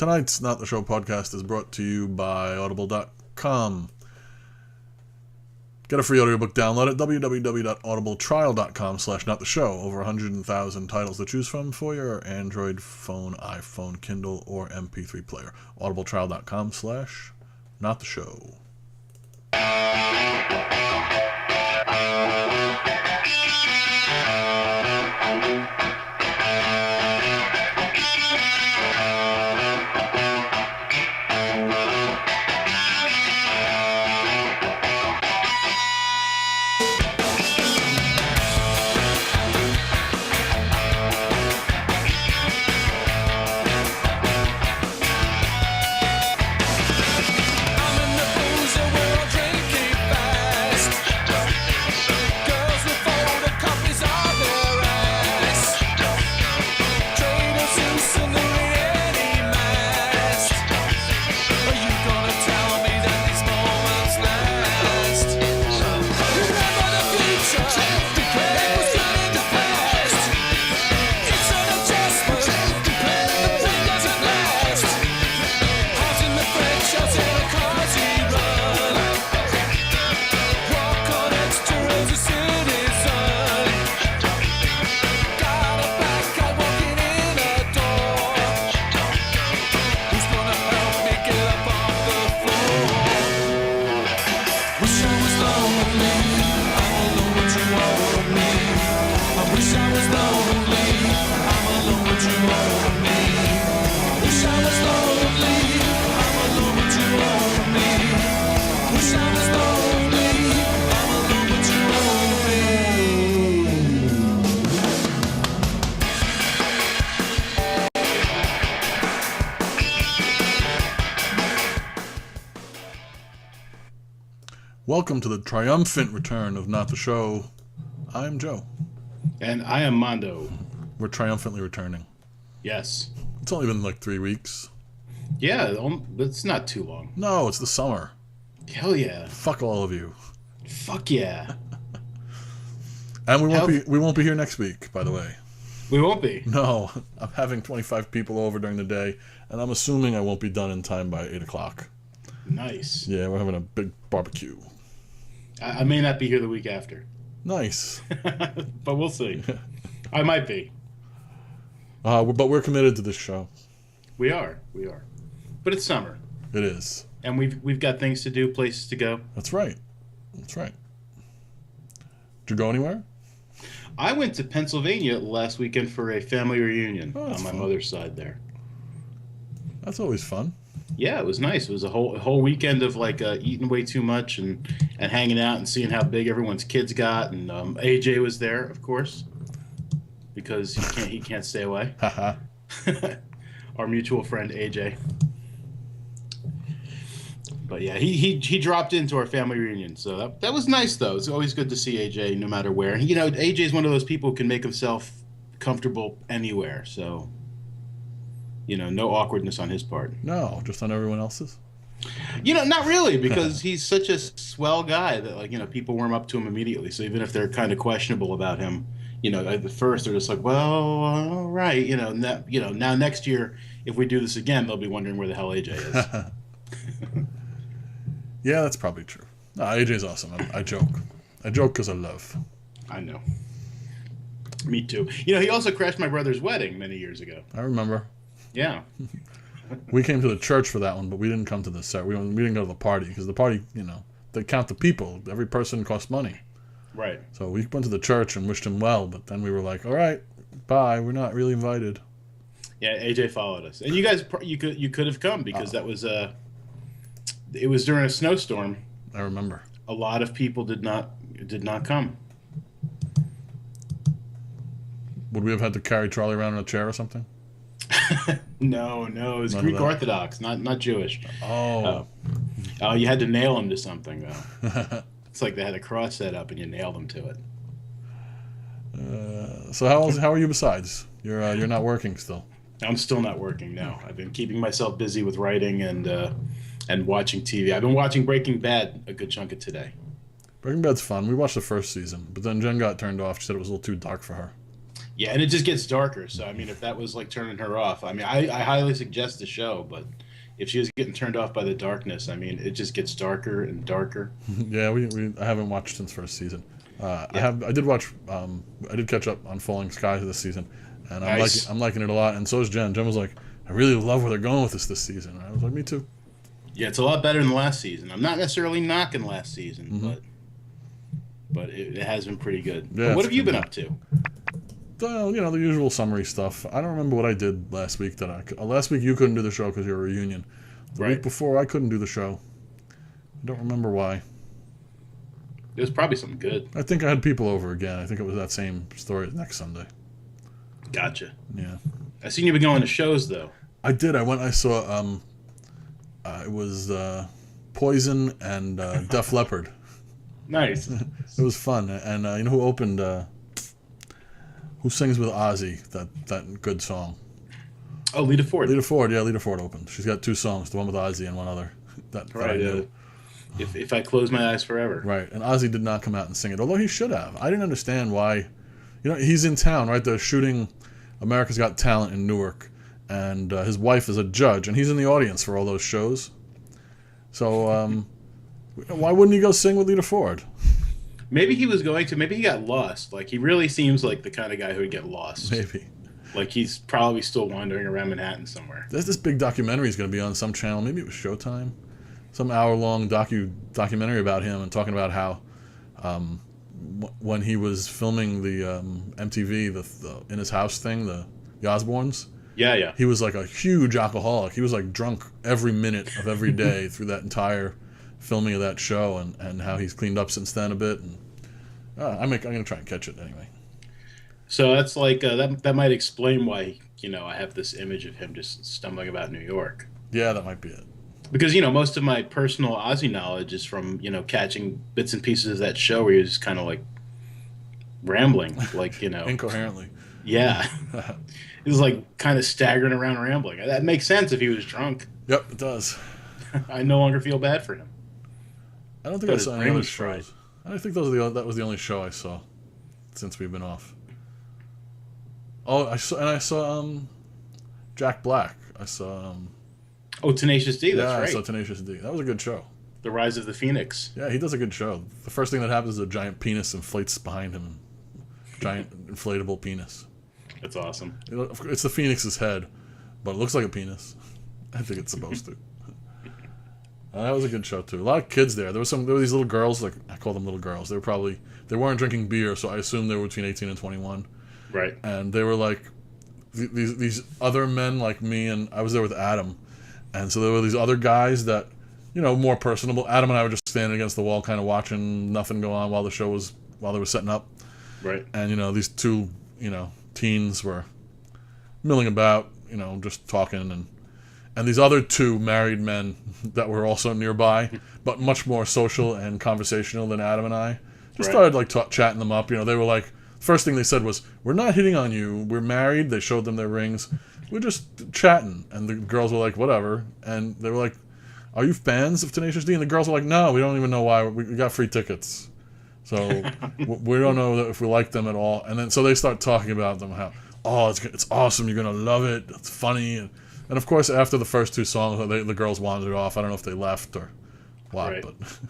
Tonight's Not the Show podcast is brought to you by Audible.com. Get a free audiobook download at www.audibletrial.com/nottheshow. Over 100,000 titles to choose from for your Android phone, iPhone, Kindle, or MP3 player. audibletrial.com/nottheshow. Welcome to the triumphant return of Not the Show. I'm Joe. And I am Mondo. We're triumphantly returning. Yes. It's only been like 3 weeks. Yeah, it's not too long. No, it's the summer. Hell yeah. Fuck all of you. Fuck yeah. And we won't be here next week, by the way. We won't be. No, I'm having 25 people over during the day, and I'm assuming I won't be done in time by 8 o'clock. Nice. Yeah, we're having a big barbecue. I may not be here the week after. Nice. But we'll see. I might be. But we're committed to this show. We are. But it's summer. It is. And we've got things to do, places to go. That's right. Did you go anywhere? I went to Pennsylvania last weekend for a family reunion on my fun. mother's side there. That's always fun. Yeah, it was nice. It was a whole weekend of like eating way too much and hanging out and seeing how big everyone's kids got. And AJ was there, of course, because he can't stay away. Our mutual friend AJ. But yeah, he dropped into our family reunion, so that was nice though. It's always good to see AJ no matter where. And AJ is one of those people who can make himself comfortable anywhere. So. No awkwardness on his part. No, just on everyone else's? Not really, because he's such a swell guy that, people warm up to him immediately. So even if they're kind of questionable about him, at the first they're just like, well, all right. Now next year, if we do this again, they'll be wondering where the hell AJ is. Yeah, that's probably true. No, AJ's awesome. I joke. I joke because I love. I know. Me too. He also crashed my brother's wedding many years ago. I remember. Yeah. We came to the church for that one, but we didn't come to the set. We didn't go to the party because the party, they count the people. Every person costs money. Right. So we went to the church and wished him well, but then we were like, all right, bye. We're not really invited. Yeah, AJ followed us, and you guys, you could have come because that was it was during a snowstorm. I remember. A lot of people did not come. Would we have had to carry Charlie around in a chair or something? No, it was None Greek Orthodox, not Jewish. Oh. You had to nail him to something, though. It's like they had a cross set up and you nailed them to it. So how are you besides? You're not working still. I'm still not working now. I've been keeping myself busy with writing and watching TV. I've been watching Breaking Bad a good chunk of today. Breaking Bad's fun. We watched the first season, but then Jen got turned off. She said it was a little too dark for her. Yeah, and it just gets darker. So I mean, if that was like turning her off, I mean, I highly suggest the show, but if she was getting turned off by the darkness, I mean, it just gets darker and darker. Yeah, I haven't watched since first season. Yeah, I did watch I did catch up on Falling Skies this season, and nice. I'm liking it a lot. And so is Jen. Jen was like, I really love where they're going with this season. And I was like, me too. Yeah, it's a lot better than last season. I'm not necessarily knocking last season, Hmm. but it has been pretty good. Yeah, But what it's have you been been good. up to? The usual summary stuff. I don't remember what I did last week. Last week you couldn't do the show because you were a reunion. The week Right. before I couldn't do the show. I don't remember why. It was probably something good. I think I had people over again. I think it was that same story next Sunday. Gotcha. Yeah, I seen you been going to shows though. I did. I went. I saw. It was Poison and Def Leppard. Nice. It was fun. And you know who opened? Who sings with Ozzy? That good song. Oh, Lita Ford. Lita Ford. Yeah, Lita Ford opened. She's got two songs. The one with Ozzy and one other. That I Right. knew. If I close my eyes forever. Right. And Ozzy did not come out and sing it, although he should have. I didn't understand why. You know, he's in town, right? They're shooting America's Got Talent in Newark, and his wife is a judge, and he's in the audience for all those shows. So why wouldn't he go sing with Lita Ford? Maybe he was going to. Maybe he got lost. Like he really seems like the kind of guy who would get lost. Maybe. Like he's probably still wandering around Manhattan somewhere. There's this big documentary is going to be on some channel. Maybe it was Showtime. Some hour-long documentary about him and talking about how when he was filming the MTV, the In His House thing, the Osbournes, Yeah, yeah. he was like a huge alcoholic. He was like drunk every minute of every day through that entire filming of that show, and how he's cleaned up since then a bit. And I'm gonna try and catch it anyway. So that's like that might explain why I have this image of him just stumbling about New York. Yeah, that might be it. Because most of my personal Ozzy knowledge is from catching bits and pieces of that show where you're just kind of like rambling, like Incoherently. yeah, he was like kind of staggering around rambling. That makes sense if he was drunk. Yep, it does. I no longer feel bad for him. I don't think But I his saw any brain other was fried. shows. I think that was the only show I saw since we've been off. Oh, I saw Jack Black. I saw Oh, Tenacious D. That's yeah, I right. saw Tenacious D. That was a good show. The Rise of the Phoenix. Yeah, he does a good show. The first thing that happens is a giant penis inflates behind him. Giant inflatable penis. That's awesome. It's the Phoenix's head, but it looks like a penis. I think it's supposed to. That was a good show too. A lot of kids there. There were these little girls, like I call them little girls. They weren't drinking beer, so I assume they were between 18 and 21. Right. And they were like these other men like me, and I was there with Adam. And so there were these other guys that, more personable. Adam and I were just standing against the wall, kind of watching nothing go on while they were setting up. Right. And these two, teens were milling about, just talking, and these other two married men that were also nearby, but much more social and conversational than Adam and I, just Right. started like chatting them up. They were like, first thing they said was, "We're not hitting on you. We're married." They showed them their rings. We're just chatting, and the girls were like, "Whatever," and they were like, "Are you fans of Tenacious D?" And the girls were like, "No, we don't even know why. We got free tickets, so we don't know if we like them at all." And then so they start talking about them, how it's awesome, you're gonna love it, it's funny, and of course after the first two songs, the girls wandered off. I don't know if they left or what, Right.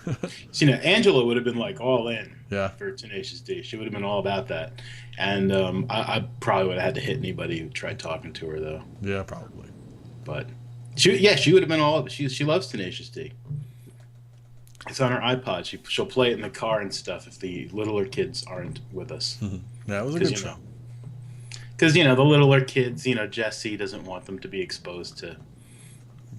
but See, Angela would have been like all in yeah, for Tenacious D. She would have been all about that. And I probably would have had to hit anybody who tried talking to her, though. yeah, probably. But she would have been all of it. She loves Tenacious D. It's on her iPod. She'll play it in the car and stuff if the littler kids aren't with us. Yeah, it was a good show. Because, the littler kids, Jesse doesn't want them to be exposed to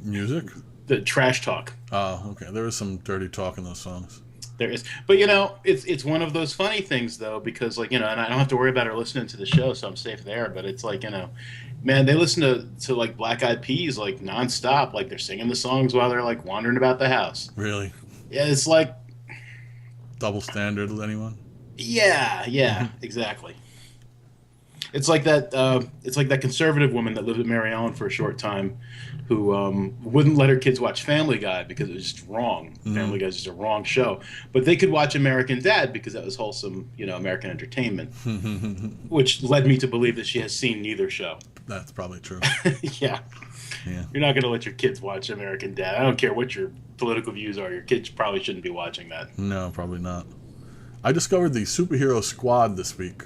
Music? the trash talk. Oh, okay. There was some dirty talk in those songs. There is. But, it's one of those funny things, though, because, and I don't have to worry about her listening to the show, so I'm safe there. But it's like, man, they listen to like Black Eyed Peas, like, nonstop. Like, they're singing the songs while they're, like, wandering about the house. Really? Yeah, it's like, Double standard with anyone? yeah, exactly. It's like that. It's like that conservative woman that lived with Mary Ellen for a short time, who wouldn't let her kids watch Family Guy because it was just wrong. Family Guy is just a wrong show, but they could watch American Dad because that was wholesome, American entertainment. Which led me to believe that she has seen neither show. That's probably true. Yeah. Yeah. You're not going to let your kids watch American Dad. I don't care what your political views are. Your kids probably shouldn't be watching that. No, probably not. I discovered the Superhero Squad this week,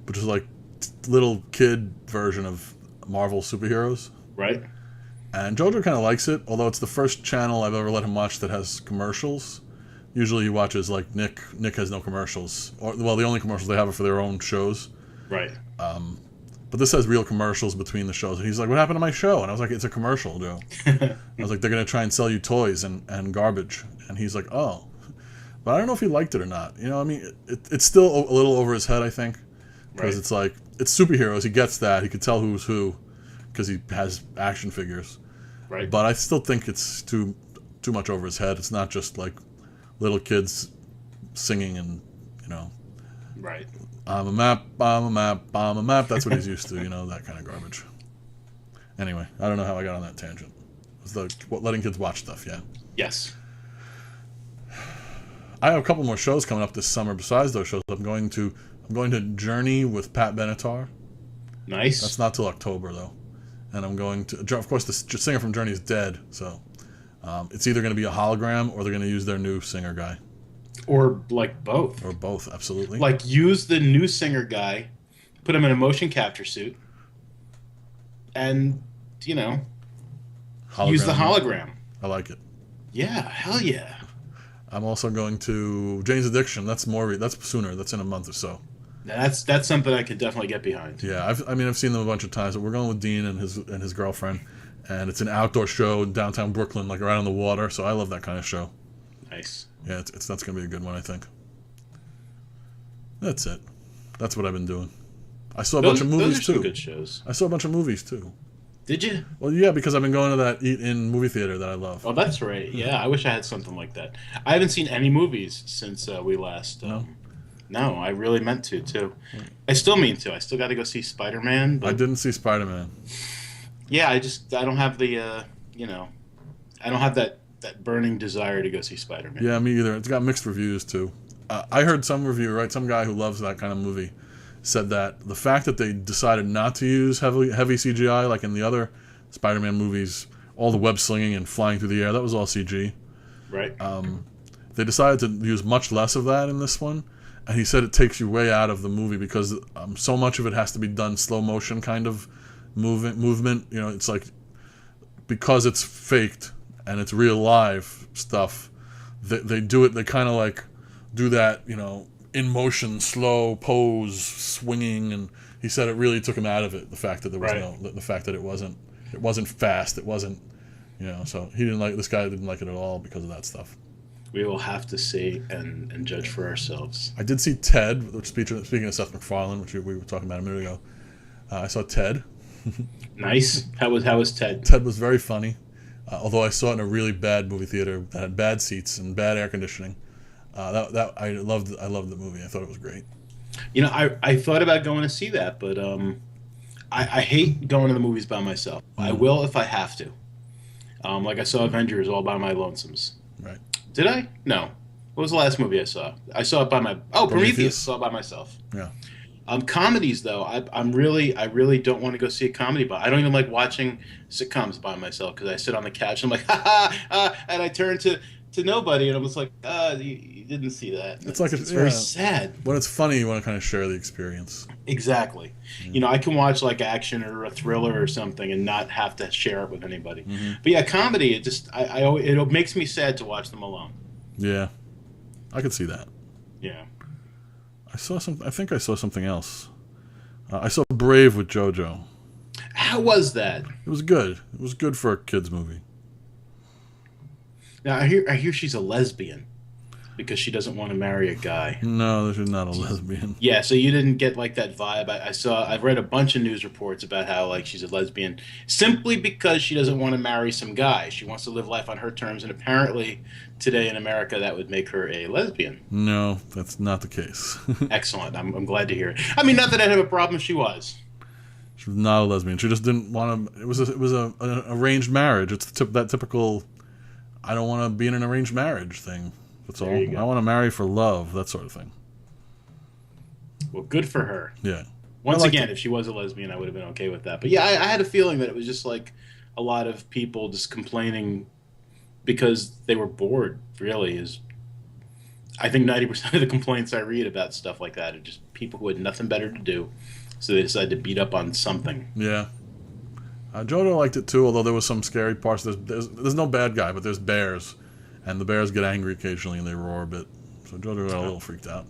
which is like little kid version of Marvel superheroes. Right. And Jojo kind of likes it, although it's the first channel I've ever let him watch that has commercials. Usually he watches like Nick. Nick has no commercials. Well, the only commercials they have are for their own shows. Right. But this has real commercials between the shows. And he's like, what happened to my show? And I was like, it's a commercial, Joe. I was like, they're going to try and sell you toys and garbage. And he's like, oh. But I don't know if he liked it or not. I mean, it's still a little over his head, I think. Because It's like, it's superheroes. He gets that. He could tell who's who because he has action figures. Right. But I still think it's too much over his head. It's not just like little kids singing and, Right. I'm a map, I'm a map, I'm a map. That's what he's used to, that kind of garbage. Anyway, I don't know how I got on that tangent. It was letting kids watch stuff, yeah. Yes. I have a couple more shows coming up this summer besides those shows. I'm going to Journey with Pat Benatar. Nice. That's not till October, though. And I'm going to... Of course, the singer from Journey is dead, so... it's either going to be a hologram or they're going to use their new singer guy. Or, like, both. Or both, absolutely. Like, use the new singer guy, put him in a motion capture suit, and, use the hologram. I like it. Yeah, hell yeah. I'm also going to Jane's Addiction. That's sooner. That's in a month or so. That's something I could definitely get behind. Yeah, I've seen them a bunch of times. But we're going with Dean and his girlfriend, and it's an outdoor show in downtown Brooklyn, like right on the water. So I love that kind of show. Nice. Yeah, that's going to be a good one, I think. That's it. That's what I've been doing. I saw a bunch of movies those are too. Good shows. I saw a bunch of movies too. Did you? Well, yeah, because I've been going to that eat-in movie theater that I love. Oh, that's right. Yeah, I wish I had something like that. I haven't seen any movies since we last. No, I really meant to too. I still mean to. I still got to go see Spider-Man. But... I didn't see Spider-Man. Yeah, I don't have the I don't have that burning desire to go see Spider-Man. Yeah, me either. It's got mixed reviews too. I heard some reviewer, some guy who loves that kind of movie, said that the fact that they decided not to use heavy CGI like in the other Spider-Man movies, all the web slinging and flying through the air, that was all CG. Right. They decided to use much less of that in this one, and he said it takes you way out of the movie because so much of it has to be done slow motion kind of movement. It's like because it's faked and it's real live stuff. They do it. They kind of like do that. In motion, slow pose, swinging, and he said it really took him out of it. The fact that there was the fact that it wasn't fast, it wasn't, So this guy didn't like it at all because of that stuff. We will have to see and judge for ourselves. I did see Ted, which speaking of Seth MacFarlane, which we were talking about a minute ago. I saw Ted. Nice. How was Ted? Ted was very funny, although I saw it in a really bad movie theater that had bad seats and bad air conditioning. I loved the movie. I thought it was great. I thought about going to see that, but I hate going to the movies by myself. I will if I have to. Like I saw Avengers all by my lonesomes. Right. Did I? No. What was the last movie I saw? I saw it by my Prometheus. Saw it by myself. Yeah. Comedies though, I really don't want to go see a comedy, but I don't even like watching sitcoms by myself because I sit on the couch and I'm like and I turn to nobody and I'm just like you didn't see that. It's very sad. When it's funny, you want to kind of share the experience. Exactly. Mm-hmm. I can watch like action or a thriller or something and not have to share it with anybody. Mm-hmm. But yeah, comedy, it makes me sad to watch them alone. Yeah, I could see that. Yeah. I think I saw something else. I saw Brave with JoJo. How was that? It was good. It was good for a kids movie. Now I hear she's a lesbian because she doesn't want to marry a guy. No, she's not a lesbian. Yeah, so you didn't get like that vibe. I've read a bunch of news reports about how like she's a lesbian simply because she doesn't want to marry some guy. She wants to live life on her terms, and apparently today in America that would make her a lesbian. No, that's not the case. Excellent. I'm glad to hear it. I mean, not that I'd have a problem if she was. She was not a lesbian. She just didn't want to. It was an arranged marriage. It's that typical. I don't want to be in an arranged marriage thing. That's all. I want to marry for love. That sort of thing. Well, good for her. Yeah. Once again, if she was a lesbian, I would have been okay with that. But yeah, I had a feeling that it was just like a lot of people just complaining because they were bored. Really, is I think 90% of the complaints I read about stuff like that are just people who had nothing better to do, so they decided to beat up on something. Yeah. Jojo liked it too, although there was some scary parts. There's no bad guy, but there's bears, and the bears get angry occasionally and they roar a bit. So Jojo got a little freaked out,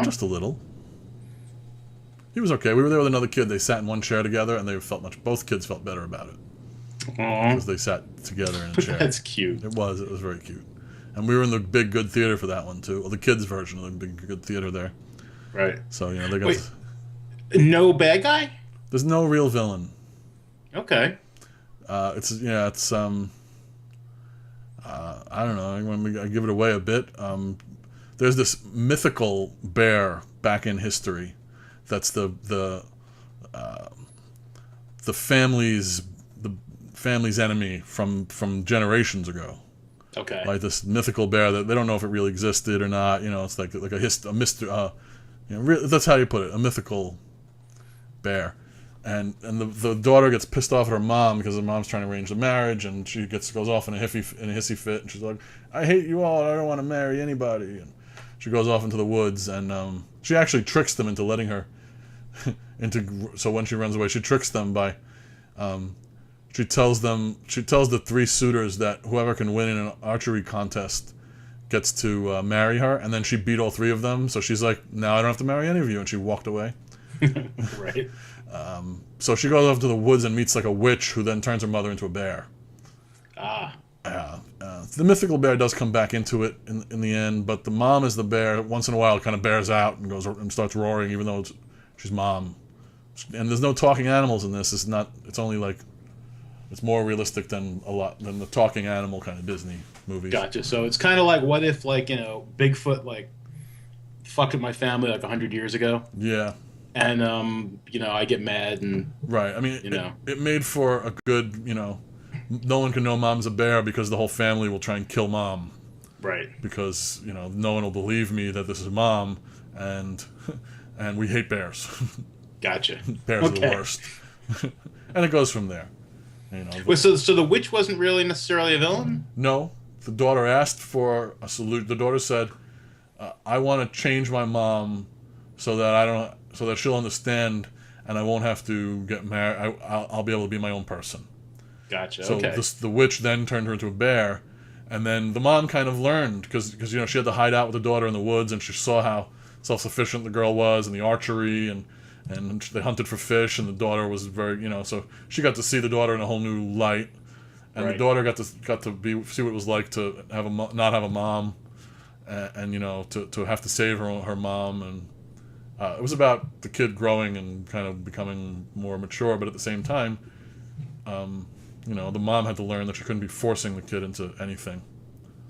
just a little. He was okay. We were there with another kid. They sat in one chair together, and both kids felt better about it because they sat together in a chair. That's cute. It was very cute, and we were in the Big Good Theater for that one too. Well, the kids' version of the Big Good Theater there. Right. So they got. Wait, no bad guy? There's no real villain. Okay. It's I don't know. I give it away a bit. There's this mythical bear back in history. That's the family's enemy from generations ago. Okay. Like this mythical bear that they don't know if it really existed or not. It's like a mystery. That's how you put it. A mythical bear. And the daughter gets pissed off at her mom because her mom's trying to arrange the marriage, and she goes off in a hissy fit, and she's like, "I hate you all. I don't want to marry anybody." And she goes off into the woods, and she actually tricks them into letting her So when she runs away, she tricks them by, she tells the three suitors that whoever can win in an archery contest gets to marry her, and then she beat all three of them. So she's like, "Now I don't have to marry any of you," and she walked away. Right. So she goes off to the woods and meets like a witch who then turns her mother into a bear. Ah. The mythical bear does come back into it in the end, but the mom is the bear. Once in a while, kind of bears out and goes and starts roaring, even though she's mom. And there's no talking animals in this. It's only like it's more realistic than the talking animal kind of Disney movies. Gotcha. So it's kind of like, what if Bigfoot fucked with my family 100 years ago? Yeah. And I get mad and right. I mean, it made for a good, no one can know mom's a bear because the whole family will try and kill mom. Right. Because no one will believe me that this is mom, and we hate bears. Gotcha. Bears are the worst. And it goes from there. So the witch wasn't really necessarily a villain? No. The daughter asked for a solution. The daughter said, "I want to change my mom so that she'll understand, and I won't have to get married. I'll be able to be my own person." Gotcha. So okay. the witch then turned her into a bear, and then the mom kind of learned because she had to hide out with the daughter in the woods, and she saw how self-sufficient the girl was, and the archery, and they hunted for fish, and the daughter was very so she got to see the daughter in a whole new light, and the daughter got to see what it was like to not have a mom, and to have to save her mom, and it was about the kid growing and kind of becoming more mature, but at the same time, the mom had to learn that she couldn't be forcing the kid into anything.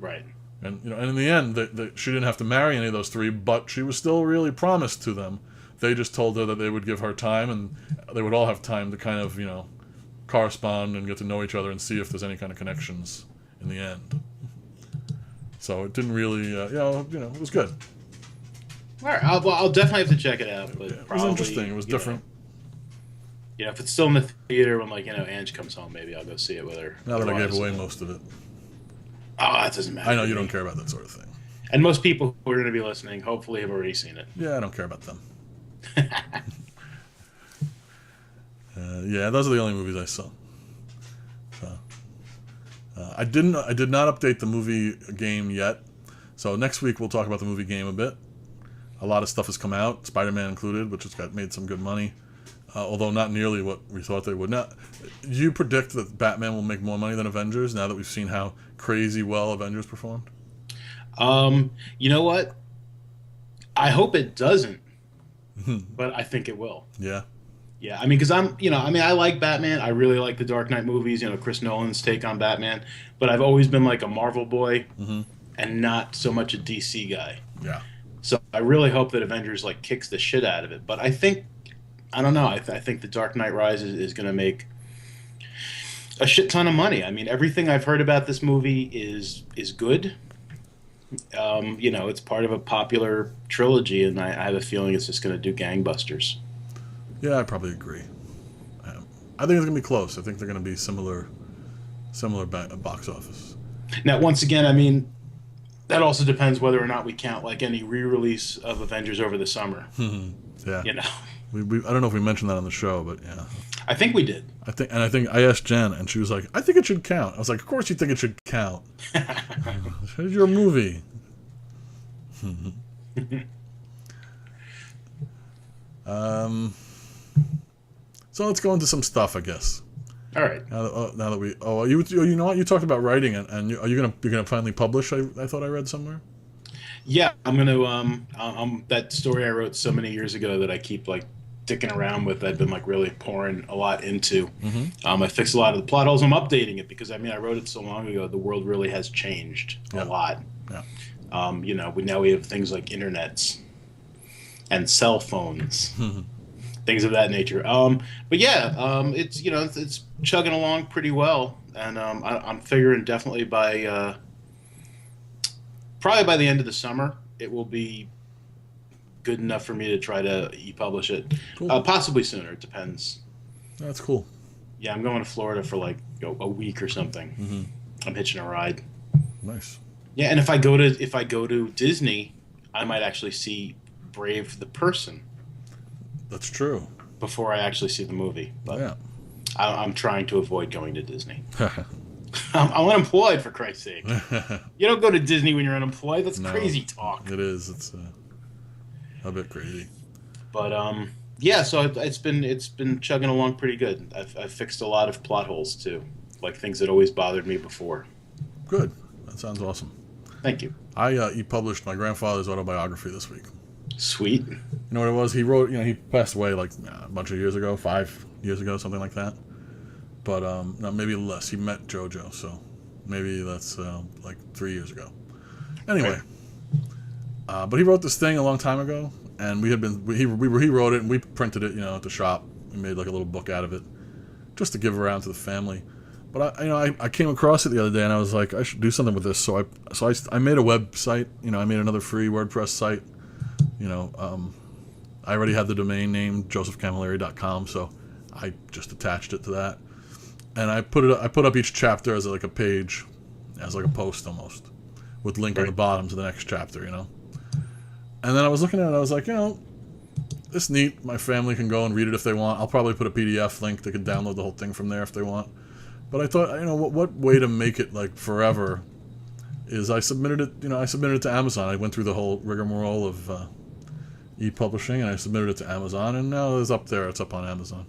Right. And and in the end, she didn't have to marry any of those three, but she was still really promised to them. They just told her that they would give her time, and they would all have time to kind of correspond and get to know each other and see if there's any kind of connections in the end. So it didn't really, it was good. All right, I'll definitely have to check it out. But it was interesting. It was different. If it's still in the theater when Ange comes home, maybe I'll go see it with her. Now that I gave away most of it. Oh, that doesn't matter. I know you don't care about that sort of thing. And most people who are going to be listening hopefully have already seen it. Yeah, I don't care about them. Yeah, those are the only movies I saw. So, I did not update the movie game yet. So next week we'll talk about the movie game a bit. A lot of stuff has come out, Spider-Man included, which has made some good money. Although not nearly what we thought they would. Now, do you predict that Batman will make more money than Avengers now that we've seen how crazy well Avengers performed? You know what? I hope it doesn't, but I think it will. Yeah. Yeah, I mean, because I like Batman. I really like the Dark Knight movies, Chris Nolan's take on Batman. But I've always been like a Marvel boy and not so much a DC guy. Yeah. So I really hope that Avengers kicks the shit out of it. But I think I don't know. I think The Dark Knight Rises is going to make a shit ton of money. I mean, everything I've heard about this movie is good. It's part of a popular trilogy, and I have a feeling it's just going to do gangbusters. Yeah, I probably agree. I think it's gonna be close. I think they're gonna be similar box office. Now, once again, I mean, that also depends whether or not we count like any re-release of Avengers over the summer. Yeah. You know, I don't know if we mentioned that on the show, but yeah. I think we did. I think I asked Jen, and she was like, "I think it should count." I was like, "Of course you think it should count. It's your movie." So let's go into some stuff, I guess. All right. Now that we, you know what, you talked about writing it, and you're gonna finally publish. I thought I read somewhere. Yeah, I'm gonna that story I wrote so many years ago that I keep like dicking around with. I've been like really pouring a lot into. I fixed a lot of the plot holes. I'm updating it because I mean I wrote it so long ago. The world really has changed a lot. Yeah. We have things like internets and cell phones, things of that nature. But yeah, it's chugging along pretty well, and I'm figuring definitely by probably by the end of the summer it will be good enough for me to try to e-publish it. Cool. Possibly sooner. It depends. That's cool. Yeah, I'm going to Florida for like a week or something. I'm hitching a ride. Nice. Yeah, and if I go to Disney, I might actually see Brave the person. That's true. Before I actually see the movie, but Yeah. I'm trying to avoid going to Disney. I'm unemployed, for Christ's sake. You don't go to Disney when you're unemployed. That's crazy talk. It is. It's a bit crazy. But yeah. So it's been chugging along pretty good. I've fixed a lot of plot holes too, like things that always bothered me before. Good. That sounds awesome. Thank you. I e-published my grandfather's autobiography this week. Sweet. You know what it was? He wrote. He passed away like a bunch of years ago, 5 years ago, something like that. But no, maybe less. He met JoJo, so maybe that's like 3 years ago. Anyway, but he wrote this thing a long time ago, and he wrote it, and we printed it, at the shop. We made like a little book out of it, just to give around to the family. But I came across it the other day, and I was like, I should do something with this. So I made a website. I made another free WordPress site. I already had the domain name josephcamilleri.com, so I just attached it to that. And I put up each chapter as like a page, as like a post almost, with link on the bottom to the next chapter, And then I was looking at it, I was like, it's neat. My family can go and read it if they want. I'll probably put a PDF link. They can download the whole thing from there if they want. But I thought, what way to make it like forever is I submitted it to Amazon. I went through the whole rigmarole of e-publishing, and I submitted it to Amazon, and now it's up there. It's up on Amazon.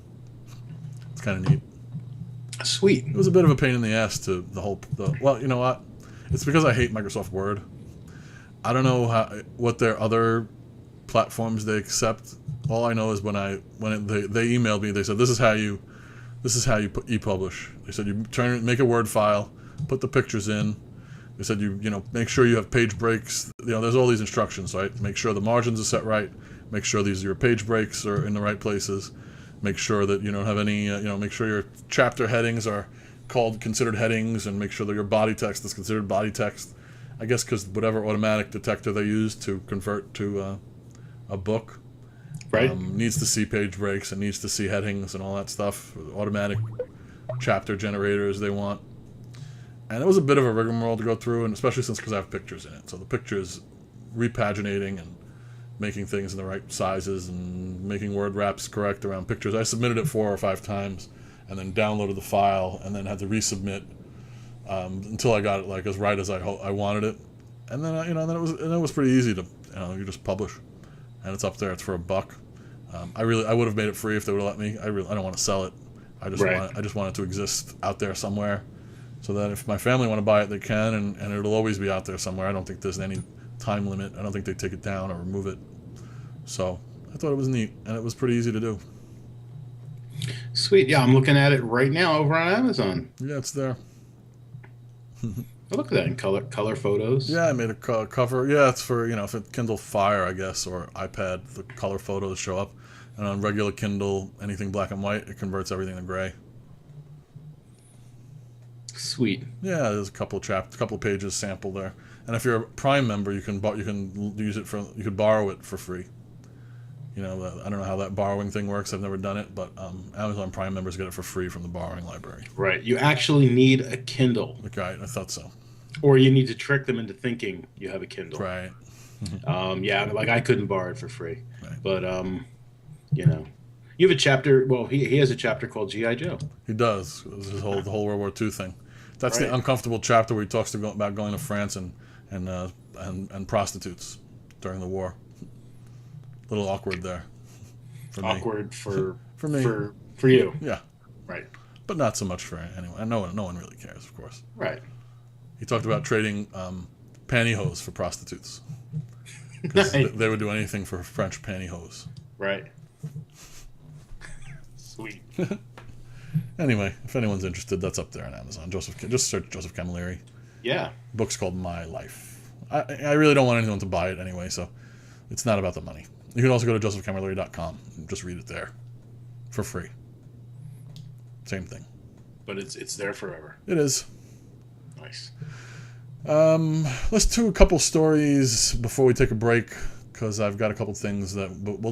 It's kind of neat. Sweet. It was a bit of a pain in the ass to well, you know what? It's because I hate Microsoft Word. I don't know what their other platforms they accept. All I know is when they emailed me, they said this is how you e-publish. They said you make a Word file, put the pictures in. They said you make sure you have page breaks. There's all these instructions, right? Make sure the margins are set right. Make sure your page breaks are in the right places. Make sure that you don't have any, make sure your chapter headings are considered headings, and make sure that your body text is considered body text. I guess because whatever automatic detector they use to convert to a book needs to see page breaks and needs to see headings and all that stuff. Automatic chapter generators they want. And it was a bit of a rigmarole to go through, and especially because I have pictures in it. So the pictures repaginating and making things in the right sizes and making word wraps correct around pictures. I submitted it 4 or 5 times and then downloaded the file and then had to resubmit until I got it like as right as I wanted it. And then it was pretty easy to you just publish, and it's up there. It's for $1. I would have made it free if they would have let me. I don't want to sell it. I just want it to exist out there somewhere, so that if my family want to buy it, they can, and it'll always be out there somewhere. I don't think there's any time limit. I don't think they take it down or remove it. So I thought it was neat, and it was pretty easy to do. Sweet. Yeah, I'm looking at it right now over on Amazon. Yeah, it's there. Oh, look at that in color photos. Yeah, I made a cover. Yeah, it's for if it Kindle Fire, I guess, or iPad, the color photos show up. And on regular Kindle, anything black and white, it converts everything to gray. Sweet. Yeah, there's a couple of pages sample there. And if you're a Prime member, you can use it you could borrow it for free. You know, I don't know how that borrowing thing works. I've never done it, but Amazon Prime members get it for free from the borrowing library. Right. You actually need a Kindle. Okay, I thought so. Or you need to trick them into thinking you have a Kindle. Right. Yeah, like I couldn't borrow it for free. Right. But, you know, you have a chapter. Well, he has a chapter called G.I. Joe. He does. This is the whole World War II thing. That's Right. the uncomfortable chapter where he talks about going to France and prostitutes during the war. A little awkward there. For me. Awkward for me. For you. Yeah. Right. But not so much for anyone. And no one really cares, of course. Right. He talked about trading pantyhose for prostitutes. Because they would do anything for French pantyhose. Right. Sweet. Anyway, if anyone's interested, that's up there on Amazon. Just search Joseph Camilleri. Yeah. Book's called My Life. I really don't want anyone to buy it anyway, so it's not about the money. You can also go to josephcamilleri.com and just read it there for free. Same thing. But it's there forever. It is. Nice. Let's do a couple stories before we take a break, because I've got a couple things that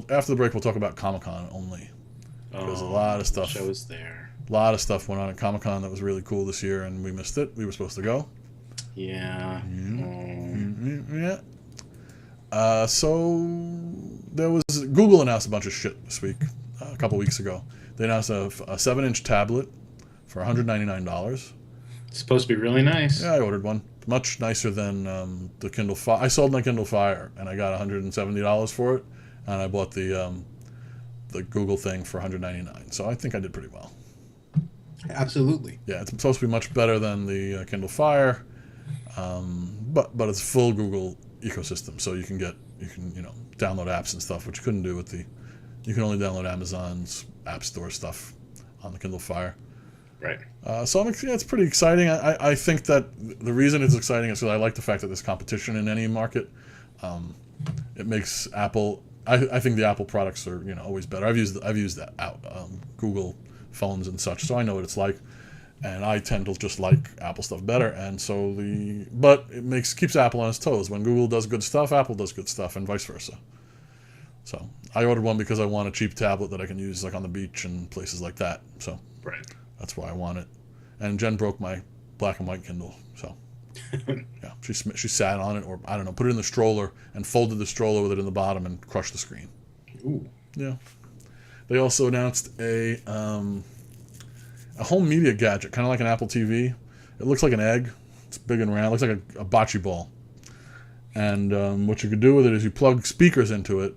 after the break we'll talk about Comic-Con only. There's a lot of stuff. I was there. A lot of stuff went on at Comic-Con that was really cool this year, and we missed it. We were supposed to go. Yeah. Yeah. So there was Google announced a bunch of shit this week. A couple weeks ago, they announced a 7-inch tablet for $199. It's supposed to be really nice. Yeah, I ordered one. Much nicer than the Kindle Fire. I sold my Kindle Fire, and I got $170 for it, and I bought the Google thing for $199. So I think I did pretty well. Absolutely. Yeah, it's supposed to be much better than the Kindle Fire, but it's full Google ecosystem, so you can download apps and stuff, which you couldn't do with you can only download Amazon's App Store stuff on the Kindle Fire. Right. So it's pretty exciting. I think that the reason it's exciting is because I like the fact that there's competition in any market. It makes Apple. I think the Apple products are always better. I've used that Google phones and such, so I know what it's like, and I tend to just like Apple stuff better. And so but it keeps Apple on its toes. When Google does good stuff, Apple does good stuff, and vice versa. So I ordered one because I want a cheap tablet that I can use like on the beach and places like that. So right. That's why I want it. And Jen broke my black and white Kindle, so yeah, she sat on it, or I don't know, put it in the stroller and folded the stroller with it in the bottom and crushed the screen. Ooh. Yeah. They also announced a home media gadget, kind of like an Apple TV. It looks like an egg. It's big and round. It looks like a bocce ball. And what you could do with it is you plug speakers into it,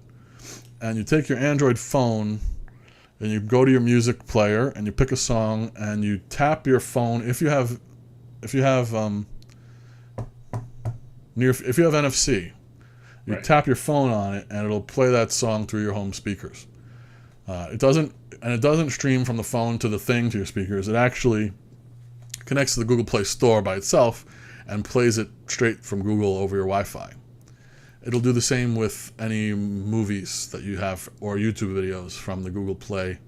and you take your Android phone, and you go to your music player, and you pick a song, and you tap your phone. If you have NFC, you right. tap your phone on it, and it'll play that song through your home speakers. It doesn't stream from the phone to the thing to your speakers. It actually connects to the Google Play Store by itself and plays it straight from Google over your Wi-Fi. It'll do the same with any movies that you have or YouTube videos from the Google Play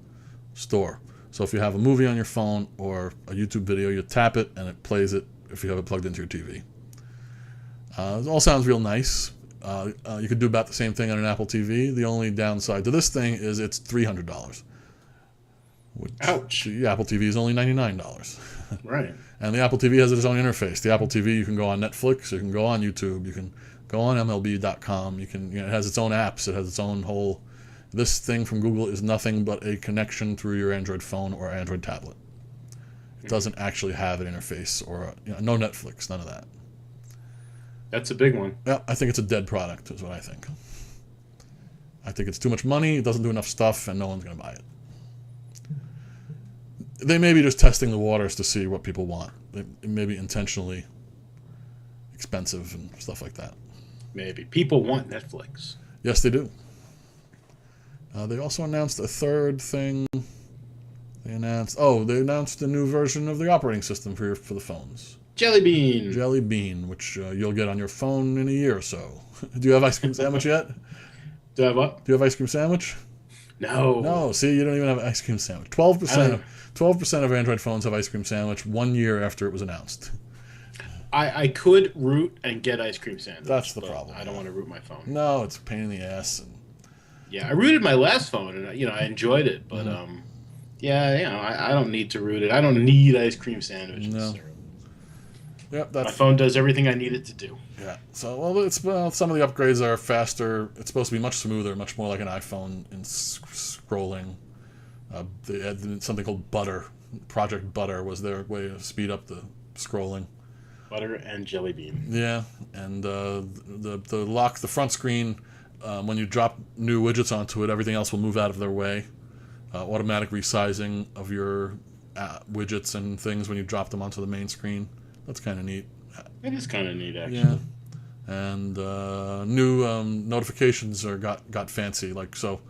Store. So if you have a movie on your phone or a YouTube video, you tap it and it plays it if you have it plugged into your TV. It all sounds real nice. You could do about the same thing on an Apple TV. The only downside to this thing is it's $300. Ouch. The Apple TV is only $99. Right. And the Apple TV has its own interface. The Apple TV, you can go on Netflix, you can go on YouTube, you can go on MLB.com. It has its own apps. It has its own whole. This thing from Google is nothing but a connection through your Android phone or Android tablet. It doesn't actually have an interface or no Netflix, none of that. That's a big one. Yeah, I think it's a dead product, is what I think. I think it's too much money. It doesn't do enough stuff, and no one's going to buy it. They may be just testing the waters to see what people want. It may be intentionally expensive and stuff like that. Maybe. People want Netflix. Yes, they do. They also announced a third thing. They announced a new version of the operating system for the phones. Jelly Bean. Jelly Bean, which you'll get on your phone in a year or so. Do you have ice cream sandwich yet? Do I have what? Do you have ice cream sandwich? No. No, see, you don't even have an ice cream sandwich. 12% of Android phones have ice cream sandwich 1 year after it was announced. I could root and get ice cream sandwich. That's the but problem. I don't want to root my phone. No, it's a pain in the ass. And Yeah, I rooted my last phone, and I enjoyed it, but yeah, I don't need to root it. I don't need ice cream sandwich. No. Yep, My phone does everything I need it to do. Yeah. So some of the upgrades are faster. It's supposed to be much smoother, much more like an iPhone in scrolling. They had something called Butter. Project Butter was their way to speed up the scrolling. Butter and jelly bean. Yeah, and the lock, the front screen, when you drop new widgets onto it, everything else will move out of their way. Automatic resizing of your widgets and things when you drop them onto the main screen. That's kind of neat. It is kind of neat, actually. Yeah, and new notifications got fancy. Like, so,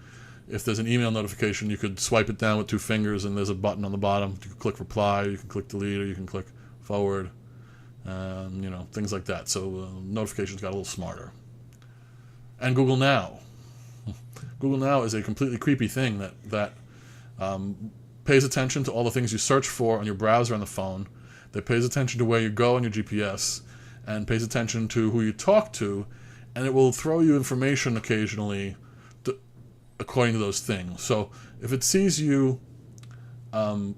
if there's an email notification, you could swipe it down with 2 fingers, and there's a button on the bottom. You can click reply, you can click delete, or you can click forward. Things like that. So notifications got a little smarter. And Google Now. Google Now is a completely creepy thing that pays attention to all the things you search for on your browser on the phone. That pays attention to where you go on your GPS, and pays attention to who you talk to, and it will throw you information occasionally according to those things. So if it sees you go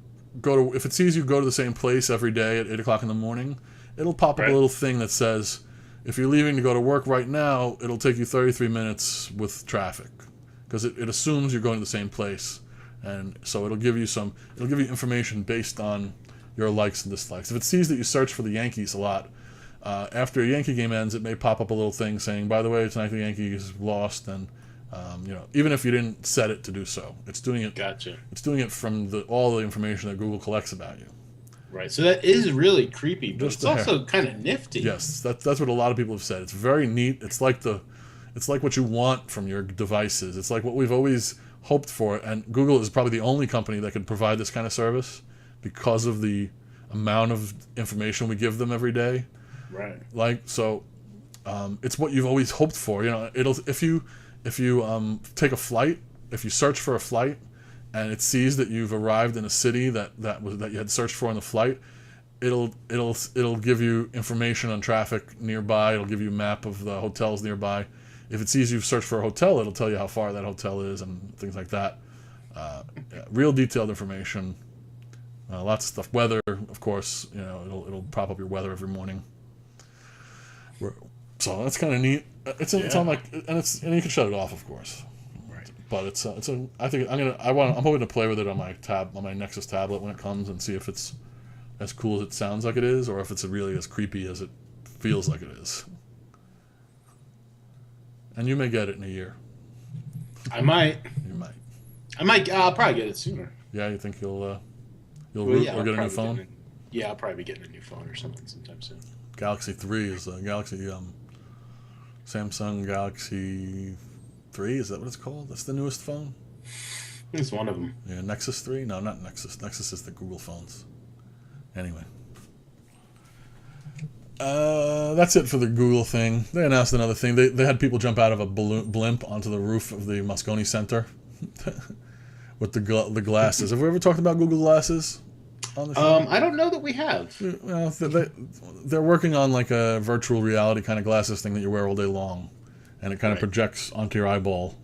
to the same place every day at 8 o'clock in the morning, it'll pop up a little thing that says, if you're leaving to go to work right now, it'll take you 33 minutes with traffic, because it assumes you're going to the same place, and so it'll give you information based on your likes and dislikes. If it sees that you search for the Yankees a lot, after a Yankee game ends, it may pop up a little thing saying, by the way, tonight the Yankees lost, and even if you didn't set it to do so, it's doing it. Gotcha. It's doing it from all the information that Google collects about you. Right. So that is really creepy, but Just it's also kind of nifty. Yes, that's what a lot of people have said. It's very neat. It's like what you want from your devices. It's like what we've always hoped for, and Google is probably the only company that can provide this kind of service because of the amount of information we give them every day. Right. It's what you've always hoped for. If you take a flight, if you search for a flight, and it sees that you've arrived in a city that you had searched for on the flight, it'll give you information on traffic nearby. It'll give you a map of the hotels nearby. If it sees you've searched for a hotel, it'll tell you how far that hotel is and things like that. Real detailed information. Lots of stuff. Weather, of course. It'll prop up your weather every morning. So that's kind of neat. It's on and you can shut it off, of course. Right. But I'm hoping to play with it on my Nexus tablet when it comes, and see if it's as cool as it sounds like it is, or if it's really as creepy as it feels like it is. And you may get it in a year. I might. You might. I might. I'll probably get it sooner. Yeah, you think you'll root or get a new phone? I'll probably be getting a new phone or something sometime soon. Galaxy 3 is Samsung Galaxy 3. Is that what it's called? That's the newest phone? It's one of them. Yeah, Nexus 3? No, not Nexus. Nexus is the Google phones. Anyway. That's it for the Google thing. They announced another thing. They had people jump out of a blimp onto the roof of the Moscone Center with the glasses. Have we ever talked about Google Glasses on the show? I don't know that we have. Well, they're working on like a virtual reality kind of glasses thing that you wear all day long, and it kind of projects onto your eyeball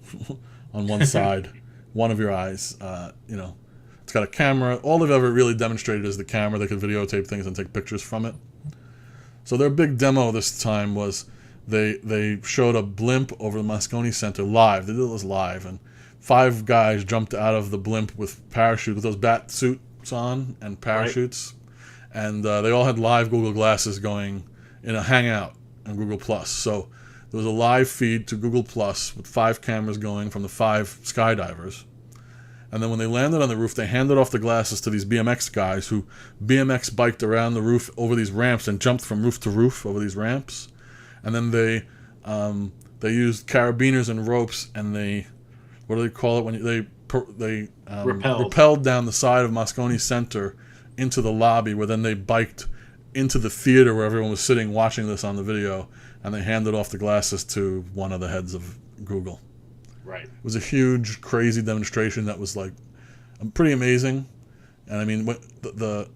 on one side, one of your eyes. It's got a camera. All they've ever really demonstrated is the camera. They could videotape things and take pictures from it. So their big demo this time was they showed a blimp over the Moscone Center live. They did this live, and 5 guys jumped out of the blimp with parachutes, with those bat suits on and parachutes, and they all had live Google Glasses going in a Hangout on Google+. So there was a live feed to Google+ with 5 cameras going from the 5 skydivers. And then when they landed on the roof, they handed off the glasses to these BMX guys who BMX biked around the roof over these ramps and jumped from roof to roof over these ramps. And then they used carabiners and ropes, and what do they call it when they rappelled down the side of Moscone Center into the lobby, where then they biked into the theater where everyone was sitting watching this on the video, and they handed off the glasses to one of the heads of Google. Right. It was a huge, crazy demonstration that was like pretty amazing. And I mean, the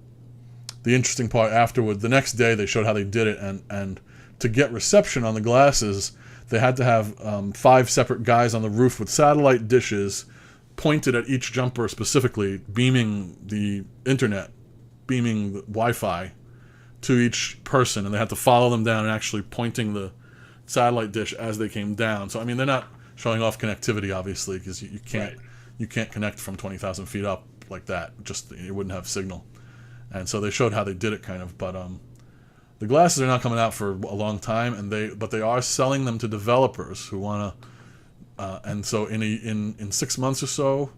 interesting part afterward, the next day they showed how they did it, and to get reception on the glasses, they had to have 5 separate guys on the roof with satellite dishes pointed at each jumper specifically, beaming the internet, beaming the Wi-Fi to each person, and they had to follow them down and actually pointing the satellite dish as they came down. So I mean, they're not showing off connectivity, obviously, because you can't Right. you can't connect from 20,000 feet up like that. Just you wouldn't have signal. And so they showed how they did it, kind of. But the glasses are not coming out for a long time, and they are selling them to developers who want to. And so in 6 months or so,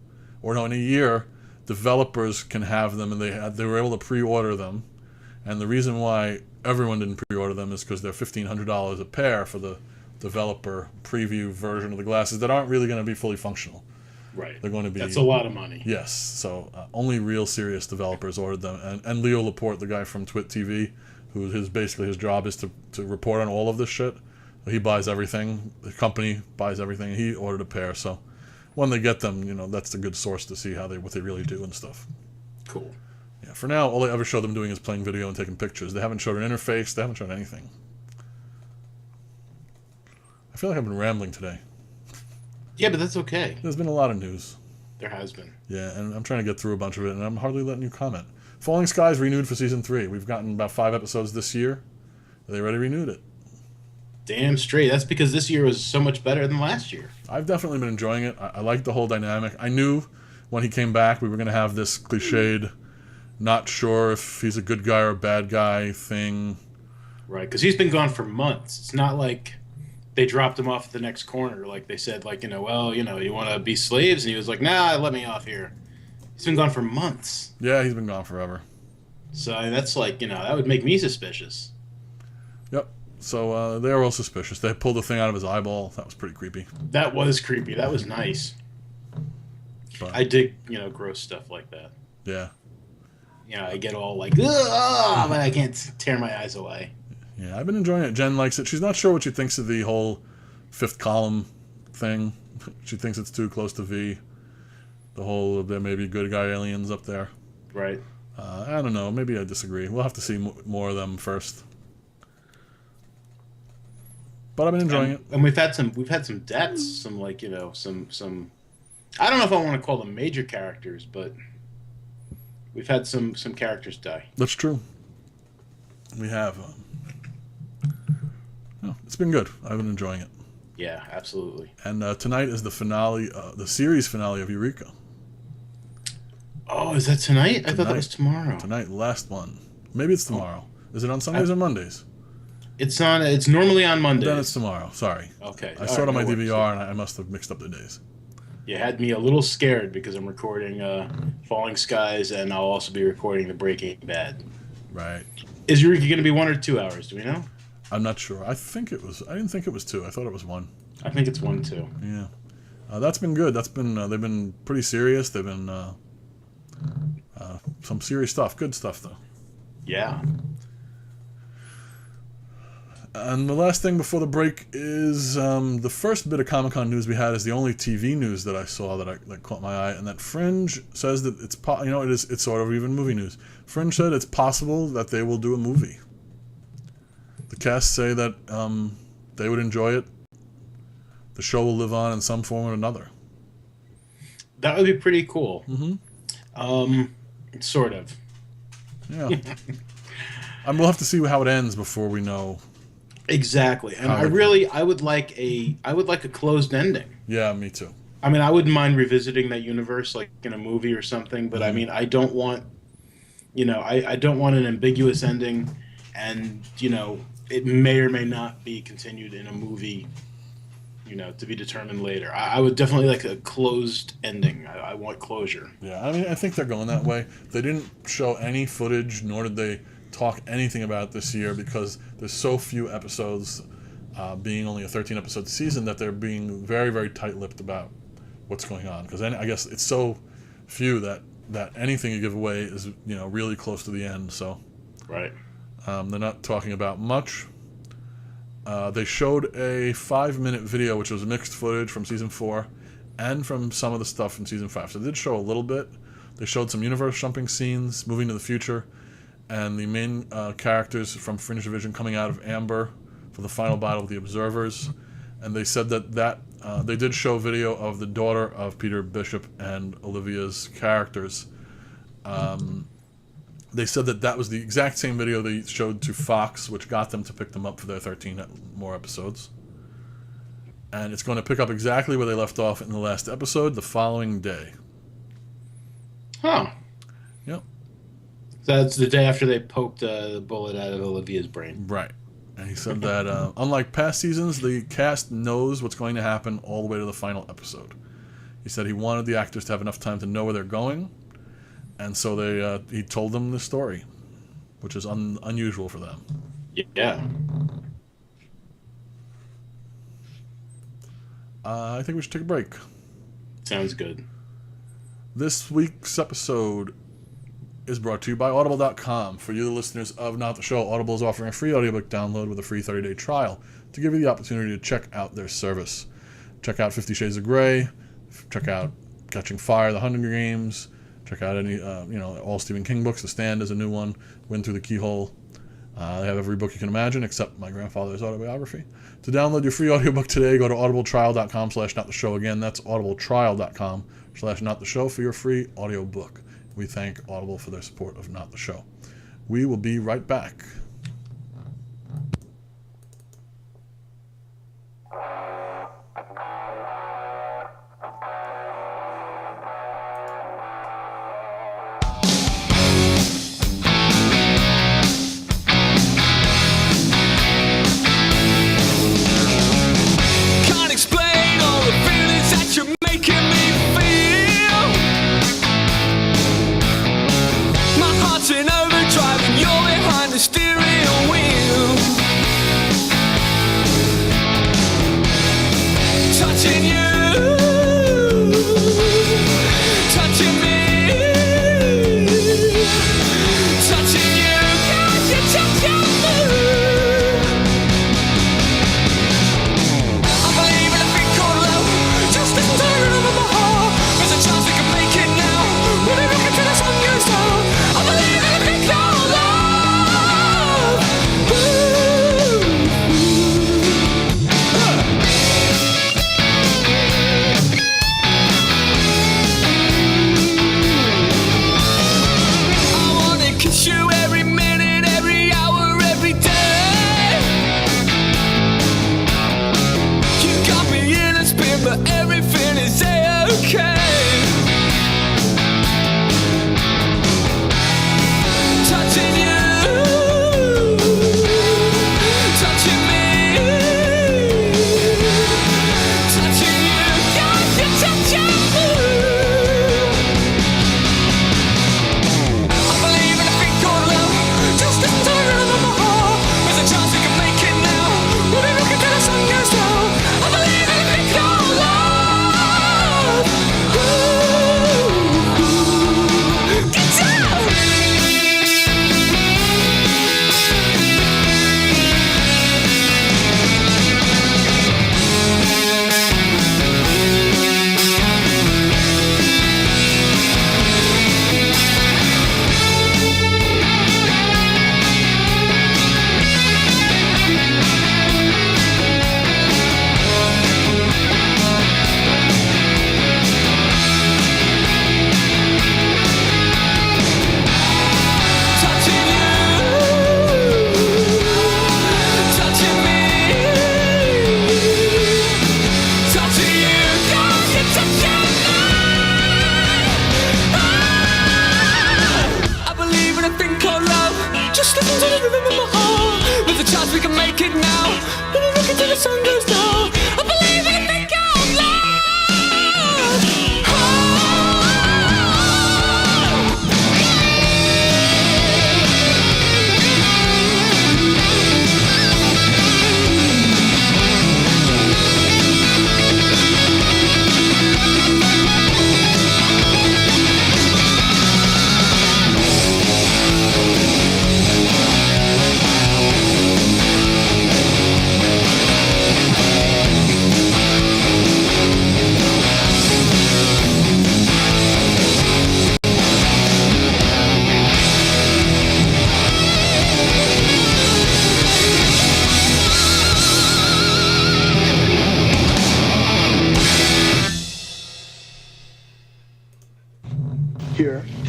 or no, in a year, developers can have them, and they were able to pre-order them. And the reason why everyone didn't pre-order them is because they're $1,500 a pair for the developer preview version of the glasses that aren't really going to be fully functional. Right. They're going to be. That's a lot of money. Yes. So only real serious developers ordered them. And Leo Laporte, the guy from Twit TV, who basically his job is to report on all of this shit. He buys everything. The company buys everything. He ordered a pair. So when they get them, that's a good source to see what they really do and stuff. Cool. Yeah. For now, all they ever show them doing is playing video and taking pictures. They haven't showed an interface. They haven't shown anything. I feel like I've been rambling today. Yeah, but that's okay. There's been a lot of news. There has been. Yeah, and I'm trying to get through a bunch of it, and I'm hardly letting you comment. Falling Skies renewed for season 3. We've gotten about 5 episodes this year. They already renewed it. Damn straight. That's because this year was so much better than last year. I've definitely been enjoying it. I like the whole dynamic. I knew when he came back we were going to have this cliched, not sure if he's a good guy or a bad guy thing. Right, because he's been gone for months. It's not like they dropped him off at the next corner. Like they said, you want to be slaves? And he was like, nah, let me off here. He's been gone for months. Yeah, he's been gone forever. So that's that would make me suspicious. Yep. So they were all suspicious. They pulled the thing out of his eyeball. That was pretty creepy. That was creepy. That was nice. But, I dig, gross stuff like that. Yeah. I get all like, ugh, but I can't tear my eyes away. Yeah, I've been enjoying it. Jen likes it. She's not sure what she thinks of the whole fifth column thing. She thinks it's too close to V. The whole, there may be good guy aliens up there. Right. I don't know. Maybe I disagree. We'll have to see more of them first. But I've been enjoying it. And we've had some deaths, some some. I don't know if I want to call them major characters, but we've had some characters die. That's true. We have. It's been good. I've been enjoying it. Yeah, absolutely. And tonight is the finale, the series finale of Eureka. Oh, is that tonight? I thought that was tomorrow. Tonight, last one. Maybe it's tomorrow. Is it on Sundays or Mondays? It's normally on Mondays. Then it's tomorrow. Sorry. Okay. I saw it on my DVR, and I must have mixed up the days. You had me a little scared because I'm recording Falling Skies, and I'll also be recording the Breaking Bad. Right. Is Eureka going to be 1 or 2 hours? Do we know? I'm not sure. I didn't think it was 2. I thought it was 1. I think it's 1 too. Yeah. That's been good. That's been they've been pretty serious. They've been some serious stuff. Good stuff though. Yeah. And the last thing before the break is the first bit of Comic-Con news we had is the only TV news that I saw that caught my eye, and that Fringe says that it's sort of even movie news. Fringe said it's possible that they will do a movie. The cast say that they would enjoy it. The show will live on in some form or another. That would be pretty cool. Mm-hmm. Sort of. Yeah. We'll have to see how it ends before we know. Exactly, and I would like a closed ending. Yeah, me too. I mean, I wouldn't mind revisiting that universe like in a movie or something, but I mean, I don't want, I don't want an ambiguous ending, and it may or may not be continued in a movie, to be determined later. I would definitely like a closed ending. I want closure. Yeah, I mean, I think they're going that way. They didn't show any footage, nor did they talk anything about it this year because there's so few episodes, being only a 13-episode season, that they're being very, very tight-lipped about what's going on. Because I guess it's so few that anything you give away is really close to the end. So Right. They're not talking about much. They showed a 5-minute video, which was mixed footage from season 4, and from some of the stuff in season 5. So they did show a little bit. They showed some universe jumping scenes, moving to the future, and the main characters from Fringe Division coming out of Amber for the final battle with the Observers. And they said that they did show video of the daughter of Peter Bishop and Olivia's characters. They said that was the exact same video they showed to Fox, which got them to pick them up for their 13 more episodes. And it's going to pick up exactly where they left off in the last episode the following day. Huh. Yep. So that's the day after they poked the bullet out of Olivia's brain. Right. And he said that, unlike past seasons, the cast knows what's going to happen all the way to the final episode. He said he wanted the actors to have enough time to know where they're going, and so he told them the story, which is unusual for them. Yeah. I think we should take a break. Sounds good. This week's episode is brought to you by Audible.com. For you, the listeners of Not the Show, Audible is offering a free audiobook download with a free 30-day trial to give you the opportunity to check out their service. Check out 50 Shades of Grey. Check out Catching Fire, The Hunger Games. Check out any, all Stephen King books. The Stand is a new one. Wind Through the Keyhole. They have every book you can imagine except my grandfather's autobiography. To download your free audiobook today, go to audibletrial.com/notttheshow. Again, that's audibletrial.com/notttheshow for your free audiobook. We thank Audible for their support of Not the Show. We will be right back.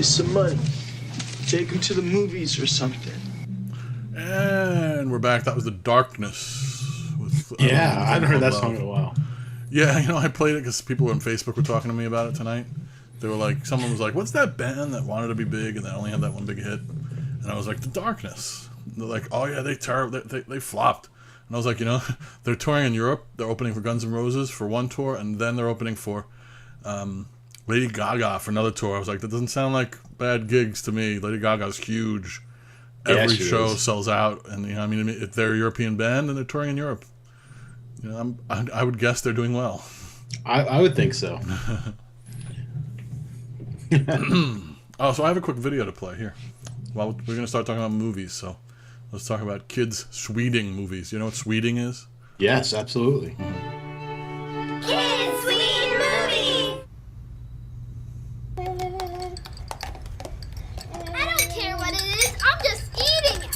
you some money. Take him to the movies or something. And we're back. That was The Darkness. With, I haven't heard that song in a while. Yeah, I played it because people on Facebook were talking to me about it tonight. They were like, someone was like, what's that band that wanted to be big and that only had that one big hit? And I was like, The Darkness. And they're like, oh yeah, they flopped. And I was like, they're touring in Europe. They're opening for Guns N' Roses for one tour, and then they're opening for Lady Gaga for another tour. I was like, that doesn't sound like bad gigs to me. Lady Gaga's huge. Every show sells out, and if they're a European band and they're touring in Europe, I would guess they're doing well. I would think so. Oh, so I have a quick video to play here. Well, we're going to start talking about movies, so let's talk about kids' Sweding movies. You know what Sweding is? Yes, absolutely. Kids Sweden movie! I don't care what it is, I'm just eating it!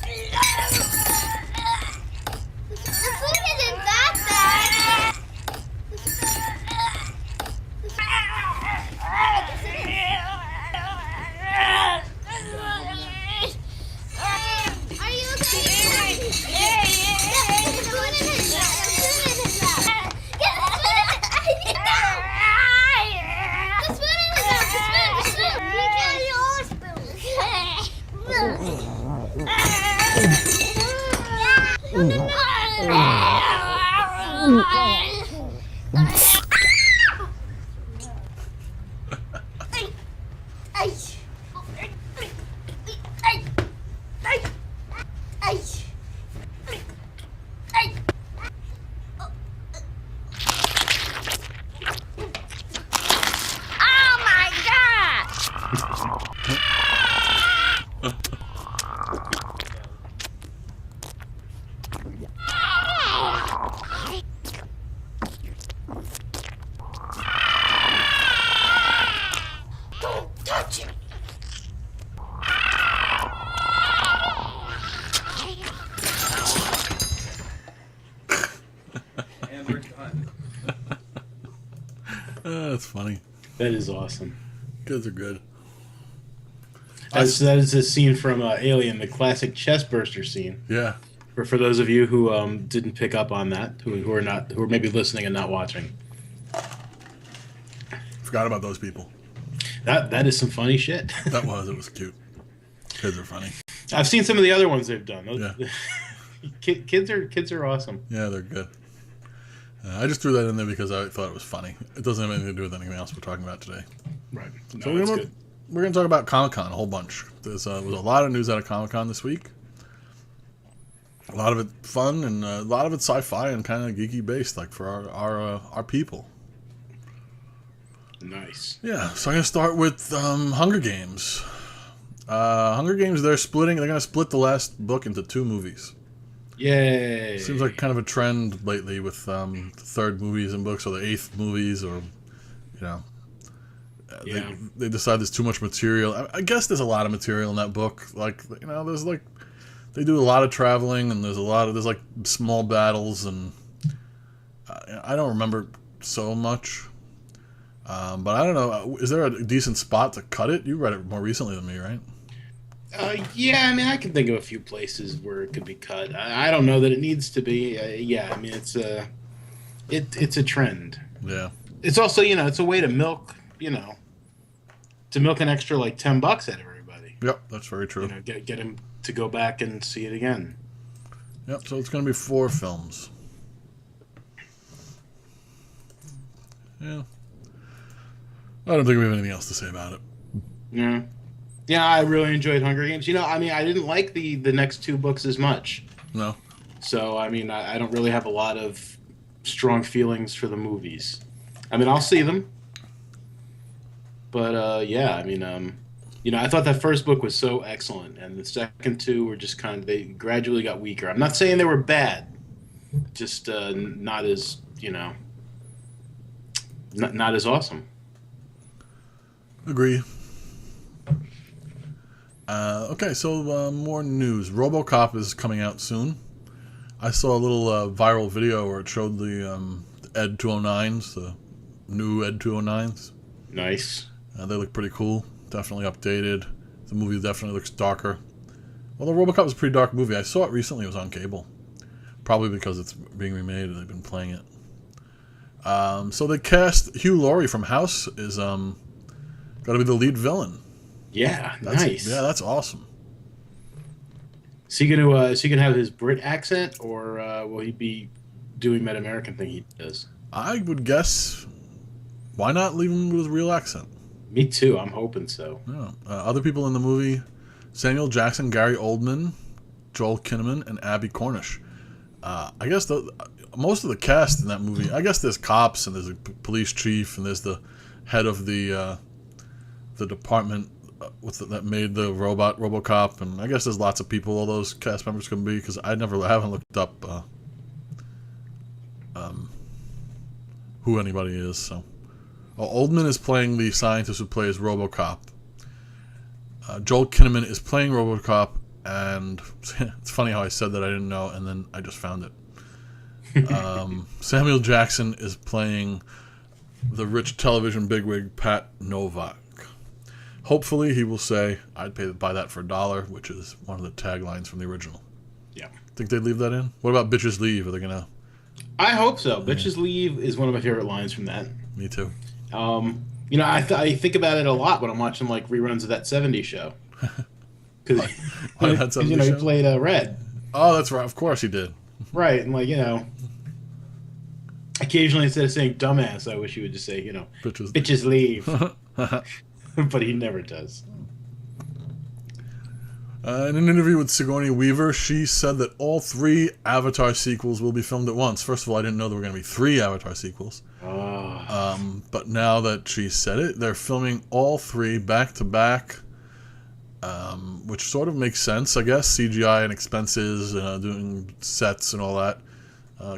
The food isn't that bad! Are you okay? The food isn't bad! That's funny. That is awesome. Kids are good. That is a scene from Alien, the classic chest burster scene. Yeah. For those of you who didn't pick up on that, who are maybe listening and not watching. Forgot about those people. That is some funny shit. It was cute. Kids are funny. I've seen some of the other ones they've done. Yeah. Kids are awesome. Yeah, they're good. I just threw that in there because I thought it was funny. It doesn't have anything to do with anything else we're talking about today. Right. No, So that's we're good. going to talk about Comic-Con a whole bunch. There was a lot of news out of Comic-Con this week. A lot of it fun and a lot of it sci-fi and kind of geeky based, like for our people. Nice. Yeah, so I'm going to start with Hunger Games. Hunger Games, they're going to split the last book into 2 movies. Yay. Seems like kind of a trend lately with the third movies and books, or the 8th movies, or, they decide there's too much material. I guess there's a lot of material in that book. Like, there's like, they do a lot of traveling, and there's like small battles, and I don't remember so much. But I don't know, is there a decent spot to cut it? You read it more recently than me, right? Yeah, I mean, I can think of a few places where it could be cut. I don't know that it needs to be. Yeah, I mean, it's a trend. Yeah. It's also, it's a way to milk, to milk an extra like $10 out of everybody. Yep, that's very true. Get him to go back and see it again. Yep, so it's going to be 4 films. Yeah. I don't think we have anything else to say about it. Yeah. Yeah, I really enjoyed Hunger Games. I mean, I didn't like the next 2 books as much. No. So, I mean, I don't really have a lot of strong feelings for the movies. I mean, I'll see them. But, yeah, I mean, I thought that first book was so excellent. And the second 2 were just they gradually got weaker. I'm not saying they were bad. Just not as, not as awesome. Agree. Okay, so more news. RoboCop is coming out soon. I saw a little viral video where it showed the Ed 209s, the new Ed 209s. Nice. They look pretty cool. definitely updated. The movie definitely looks darker. Although RoboCop was a pretty dark movie. I saw it recently. It was on cable. Probably because it's being remade and they've been playing it. So they cast Hugh Laurie from House is going to be the lead villain. Yeah, That's, nice. Yeah, that's awesome. Is he gonna have his Brit accent, or will he be doing that American thing he does? I would guess, why not leave him with a real accent? Me too. I'm hoping so. Yeah. Other people in the movie: Samuel Jackson, Gary Oldman, Joel Kinnaman, and Abby Cornish. I guess most of the cast in that movie. I guess there's cops and there's a police chief and there's the head of the department that made the RoboCop, and I guess there's lots of people all those cast members can be, because I haven't looked up who anybody is. So, Oldman is playing the scientist who plays RoboCop. Joel Kinnaman is playing RoboCop, and it's funny how I said that I didn't know, and then I just found it. Samuel Jackson is playing the rich television bigwig Pat Novak. Hopefully, he will say, "I'd buy that for $1," which is one of the taglines from the original. Yeah. Think they'd leave that in? What about "Bitches Leave"? Are they gonna? I hope so. Bitches Leave is one of my favorite lines from that. Me too. I think about it a lot when I'm watching like reruns of that '70s show. Because that 70s he show? played Red. Oh, that's right. Of course he did. Right, and occasionally instead of saying "dumbass," I wish he would just say, "Bitches leave." But he never does. In an interview with Sigourney Weaver, she said that all 3 Avatar sequels will be filmed at once. First of all, I didn't know there were going to be 3 Avatar sequels. But now that she said it, they're filming all 3 back to back, which sort of makes sense, I guess. CGI and expenses, doing sets and all that,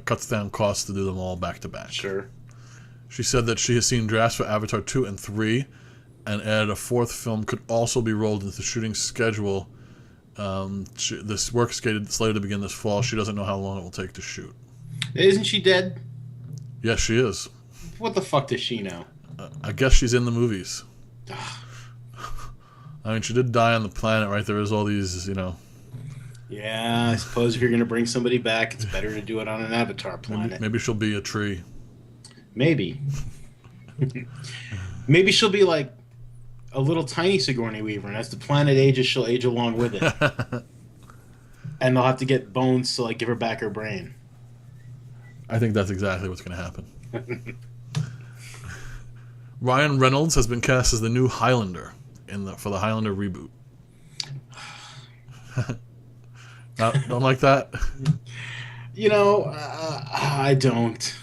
cuts down costs to do them all back to back. Sure. She said that she has seen drafts for Avatar 2 and 3, and added a 4th film could also be rolled into the shooting schedule. This work slated to begin this fall. She doesn't know how long it will take to shoot. Isn't she dead? Yes, she is. What the fuck does she know? I guess she's in the movies. I mean, she did die on the planet, right? There is all these, Yeah, I suppose if you're going to bring somebody back, it's better to do it on an Avatar planet. Maybe she'll be a tree. Maybe. Maybe she'll be like a little tiny Sigourney Weaver, and as the planet ages, she'll age along with it. And they'll have to get bones to give her back her brain. I think that's exactly what's going to happen. Ryan Reynolds has been cast as the new Highlander for the Highlander reboot. Don't like that? I don't.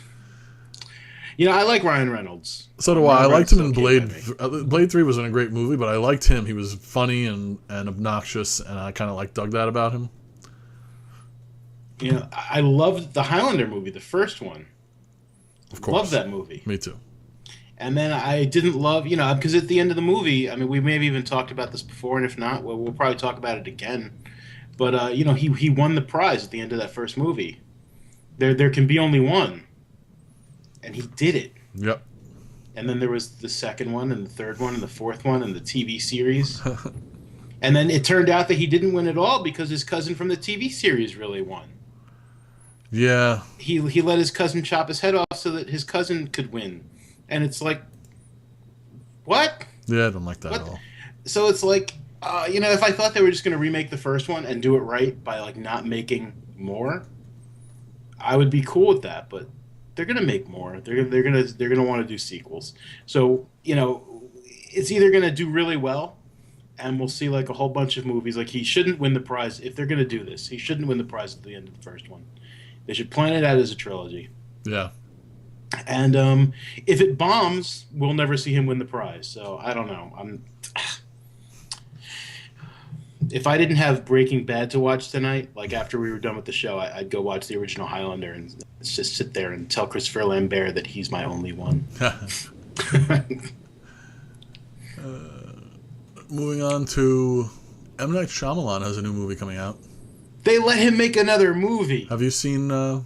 I like Ryan Reynolds. So do I. I liked him in Blade. Blade 3 wasn't a great movie, but I liked him. He was funny and obnoxious, and I kind of dug that about him. I loved the Highlander movie, the first one. Of course. Loved that movie. Me too. And then I didn't love, because at the end of the movie, I mean, we may have even talked about this before, and if not, we'll probably talk about it again. But, he won the prize at the end of that first movie. There can be only one. And he did it. Yep. And then there was the second one, and the third one, and the fourth one, and the TV series. And then it turned out that he didn't win at all because his cousin from the TV series really won. Yeah. He let his cousin chop his head off so that his cousin could win. And it's like, what? Yeah, I don't like that at all. So it's like, if I thought they were just going to remake the first one and do it right by not making more, I would be cool with that. But they're going to make more. They're going to want to do sequels. So, it's either going to do really well, and we'll see a whole bunch of movies. He shouldn't win the prize if they're going to do this. He shouldn't win the prize at the end of the first one. They should plan it out as a trilogy. Yeah. And if it bombs, we'll never see him win the prize. So I don't know. If I didn't have Breaking Bad to watch tonight, after we were done with the show, I'd go watch the original Highlander and just sit there and tell Christopher Lambert that he's my only one. Moving on to M. Night Shyamalan has a new movie coming out. They let him make another movie. Have you seen the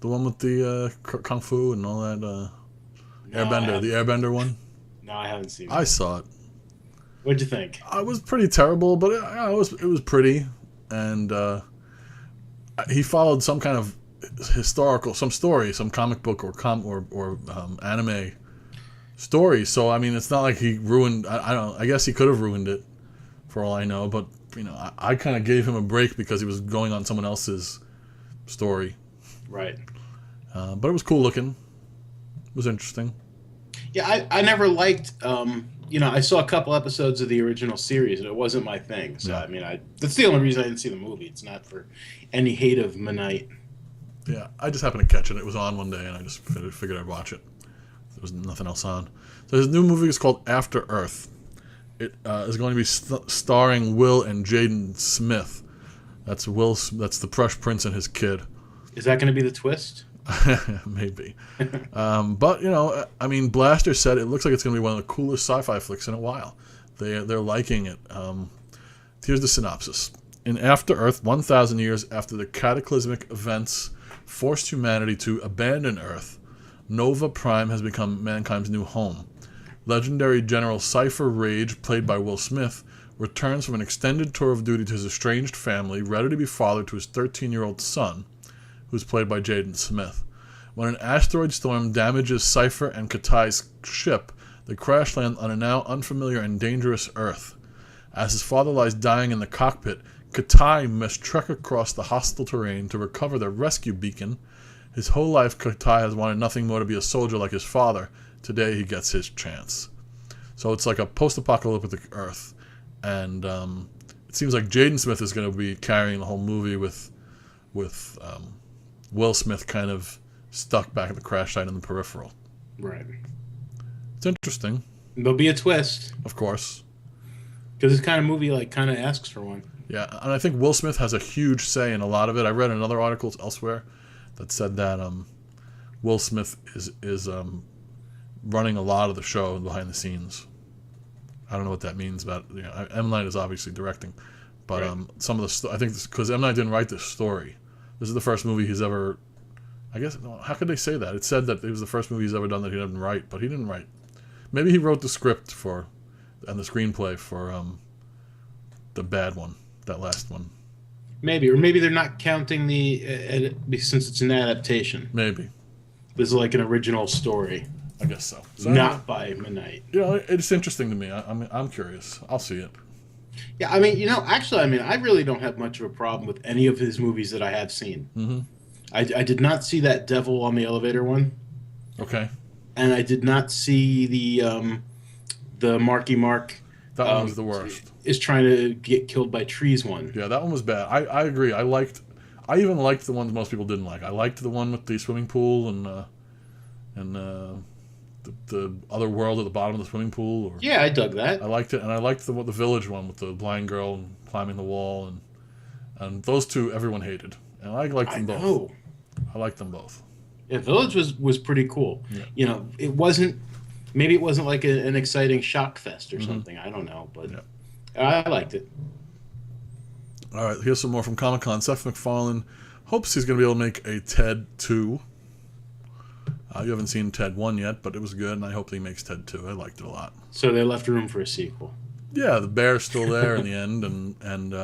one with the kung fu and all that? Airbender, the Airbender one? No, I haven't seen it. I saw it. What'd you think? I was pretty terrible, but it was pretty, and he followed some kind of some story, some comic book or anime story. So I mean, it's not like he ruined. I don't. I guess he could have ruined it, for all I know. But I kind of gave him a break because he was going on someone else's story. Right. But it was cool looking. It was interesting. Yeah, I never liked. I saw a couple episodes of the original series, and it wasn't my thing. So Yeah. I mean, that's the only reason I didn't see the movie. It's not for any hate of Monite. Yeah, I just happened to catch it. It was on one day, and I just figured I'd watch it. There was nothing else on. So his new movie is called After Earth. It is going to be starring Will and Jaden Smith. That's Will. That's the Fresh Prince and his kid. Is that going to be the twist? Maybe. But I mean, Blaster said it looks like it's going to be one of the coolest sci-fi flicks in a while. They're liking it. Here's the synopsis. In After Earth, 1,000 years after the cataclysmic events forced humanity to abandon Earth, Nova Prime has become mankind's new home. Legendary General Cypher Rage, played by Will Smith, returns from an extended tour of duty to his estranged family, ready to be father to his 13-year-old son, who's played by Jaden Smith. When an asteroid storm damages Cypher and Katai's ship, they crash land on a now unfamiliar and dangerous Earth. As his father lies dying in the cockpit, Katai must trek across the hostile terrain to recover their rescue beacon. His whole life, Katai has wanted nothing more to be a soldier like his father. Today, he gets his chance. So it's like a post-apocalyptic Earth. And it seems like Jaden Smith is going to be carrying the whole movie with Will Smith kind of stuck back at the crash site in the peripheral. Right. It's interesting. There'll be a twist. Of course. Because this kind of movie kind of asks for one. Yeah, and I think Will Smith has a huge say in a lot of it. I read another article elsewhere that said that Will Smith is running a lot of the show behind the scenes. I don't know what that means, but M. Night is obviously directing, but right. Some of the I think because M. Night didn't write this story. This is the first movie he's ever. I guess how could they say that? It said that it was the first movie he's ever done that he didn't write, but he didn't write. Maybe he wrote the script and the screenplay for the bad one, that last one. Maybe, or maybe they're not counting since it's an adaptation. Maybe this is like an original story. I guess so. Not by Monite. It's interesting to me. I'm curious. I'll see it. Yeah, I mean, actually, I really don't have much of a problem with any of his movies that I have seen. Mm-hmm. I did not see that Devil on the Elevator one. Okay. And I did not see the Marky Mark. That one was the worst. Is trying to get killed by trees one. Yeah, that one was bad. I agree. I even liked the ones most people didn't like. I liked the one with the swimming pool and the other world at the bottom of the swimming pool. Yeah, I dug that. I liked it, and I liked the village one with the blind girl climbing the wall, and those two everyone hated, and I liked them both. Know. I liked them both. Yeah, Village was pretty cool. Yeah. It wasn't like an exciting shock fest or something. I don't know, but I liked it. All right, here's some more from Comic-Con. Seth MacFarlane hopes he's going to be able to make a Ted 2. You haven't seen Ted 1 yet, but it was good, and I hope he makes Ted 2. I liked it a lot. So they left room for a sequel. Yeah, the bear's still there in the end, and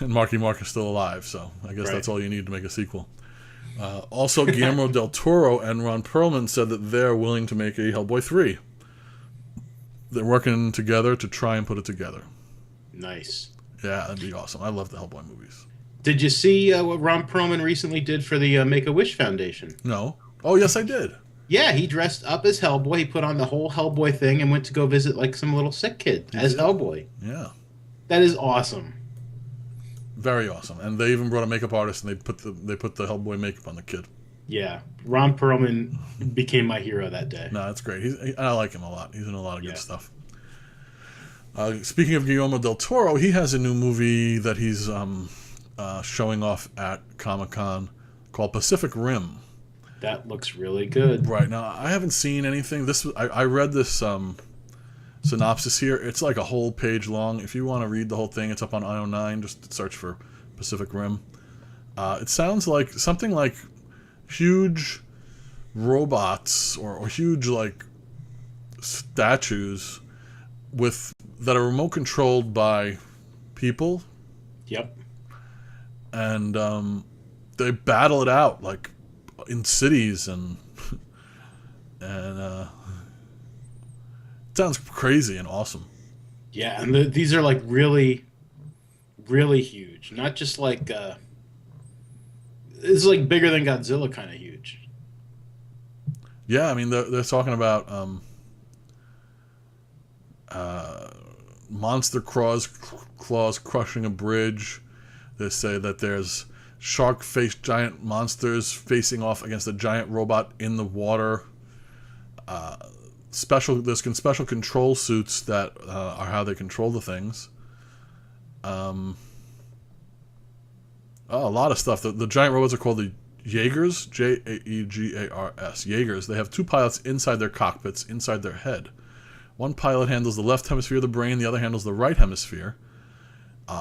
Marky Mark is still alive, so I guess that's all you need to make a sequel. Also, Guillermo del Toro and Ron Perlman said that they're willing to make a Hellboy 3. They're working together to try and put it together. Nice. Yeah, that'd be awesome. I love the Hellboy movies. Did you see what Ron Perlman recently did for the Make-A-Wish Foundation? No. Oh, yes, I did. Yeah, he dressed up as Hellboy. He put on the whole Hellboy thing and went to go visit like some little sick kid as Hellboy. Yeah. That is awesome. Very awesome. And they even brought a makeup artist and they put the Hellboy makeup on the kid. Yeah. Ron Perlman became my hero that day. No, that's great. I like him a lot. He's in a lot of good stuff. Speaking of Guillermo del Toro, he has a new movie that he's showing off at Comic-Con called Pacific Rim. That looks really good. Right. Now, I haven't seen anything. I read this synopsis here. It's like a whole page long. If you want to read the whole thing, it's up on IO9. Just search for Pacific Rim. It sounds like something like huge robots or huge like statues that are remote controlled by people, Yep. and they battle it out like in cities, and it sounds crazy and awesome. Yeah, and these are like really, really huge. Not just like it's like bigger than Godzilla kind of huge. Yeah, I mean they're talking about monster claws crushing a bridge. They say that there's shark-faced giant monsters facing off against a giant robot in the water. There's special control suits that are how they control the things. A lot of stuff. The giant robots are called the Jaegers, Jaegars. Jaegers. They have 2 pilots inside their cockpits, inside their head. One pilot handles the left hemisphere of the brain, the other handles the right hemisphere.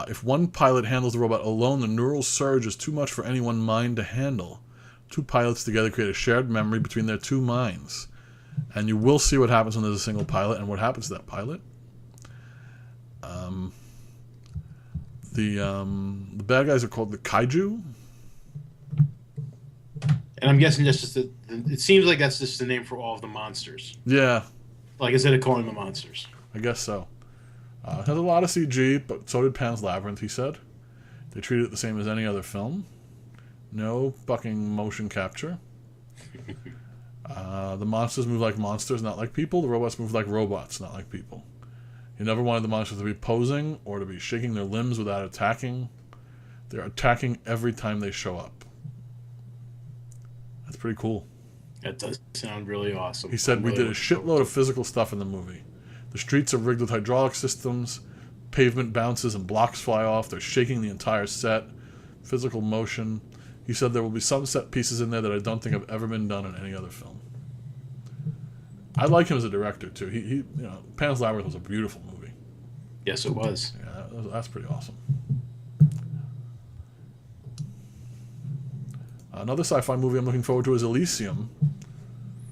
If one pilot handles the robot alone, the neural surge is too much for any one mind to handle. 2 pilots together create a shared memory between their 2 minds. And you will see what happens when there's a single pilot and what happens to that pilot. The bad guys are called the Kaiju. And I'm guessing that's just it seems like that's just the name for all of the monsters. Yeah, Like instead of calling them monsters. I guess so. It has a lot of CG, but so did Pan's Labyrinth, he said. They treated it the same as any other film. No fucking motion capture. The monsters move like monsters, not like people. The robots move like robots, not like people. He never wanted the monsters to be posing or to be shaking their limbs without attacking. They're attacking every time they show up. That's pretty cool. That does sound really awesome. He said, we did a shitload of physical stuff in the movie. The streets are rigged with hydraulic systems. Pavement bounces and blocks fly off. They're shaking the entire set. Physical motion. He said there will be some set pieces in there that I don't think have ever been done in any other film. I like him as a director, too. He Pan's Labyrinth was a beautiful movie. Yes, it was. Yeah, that's pretty awesome. Another sci-fi movie I'm looking forward to is Elysium.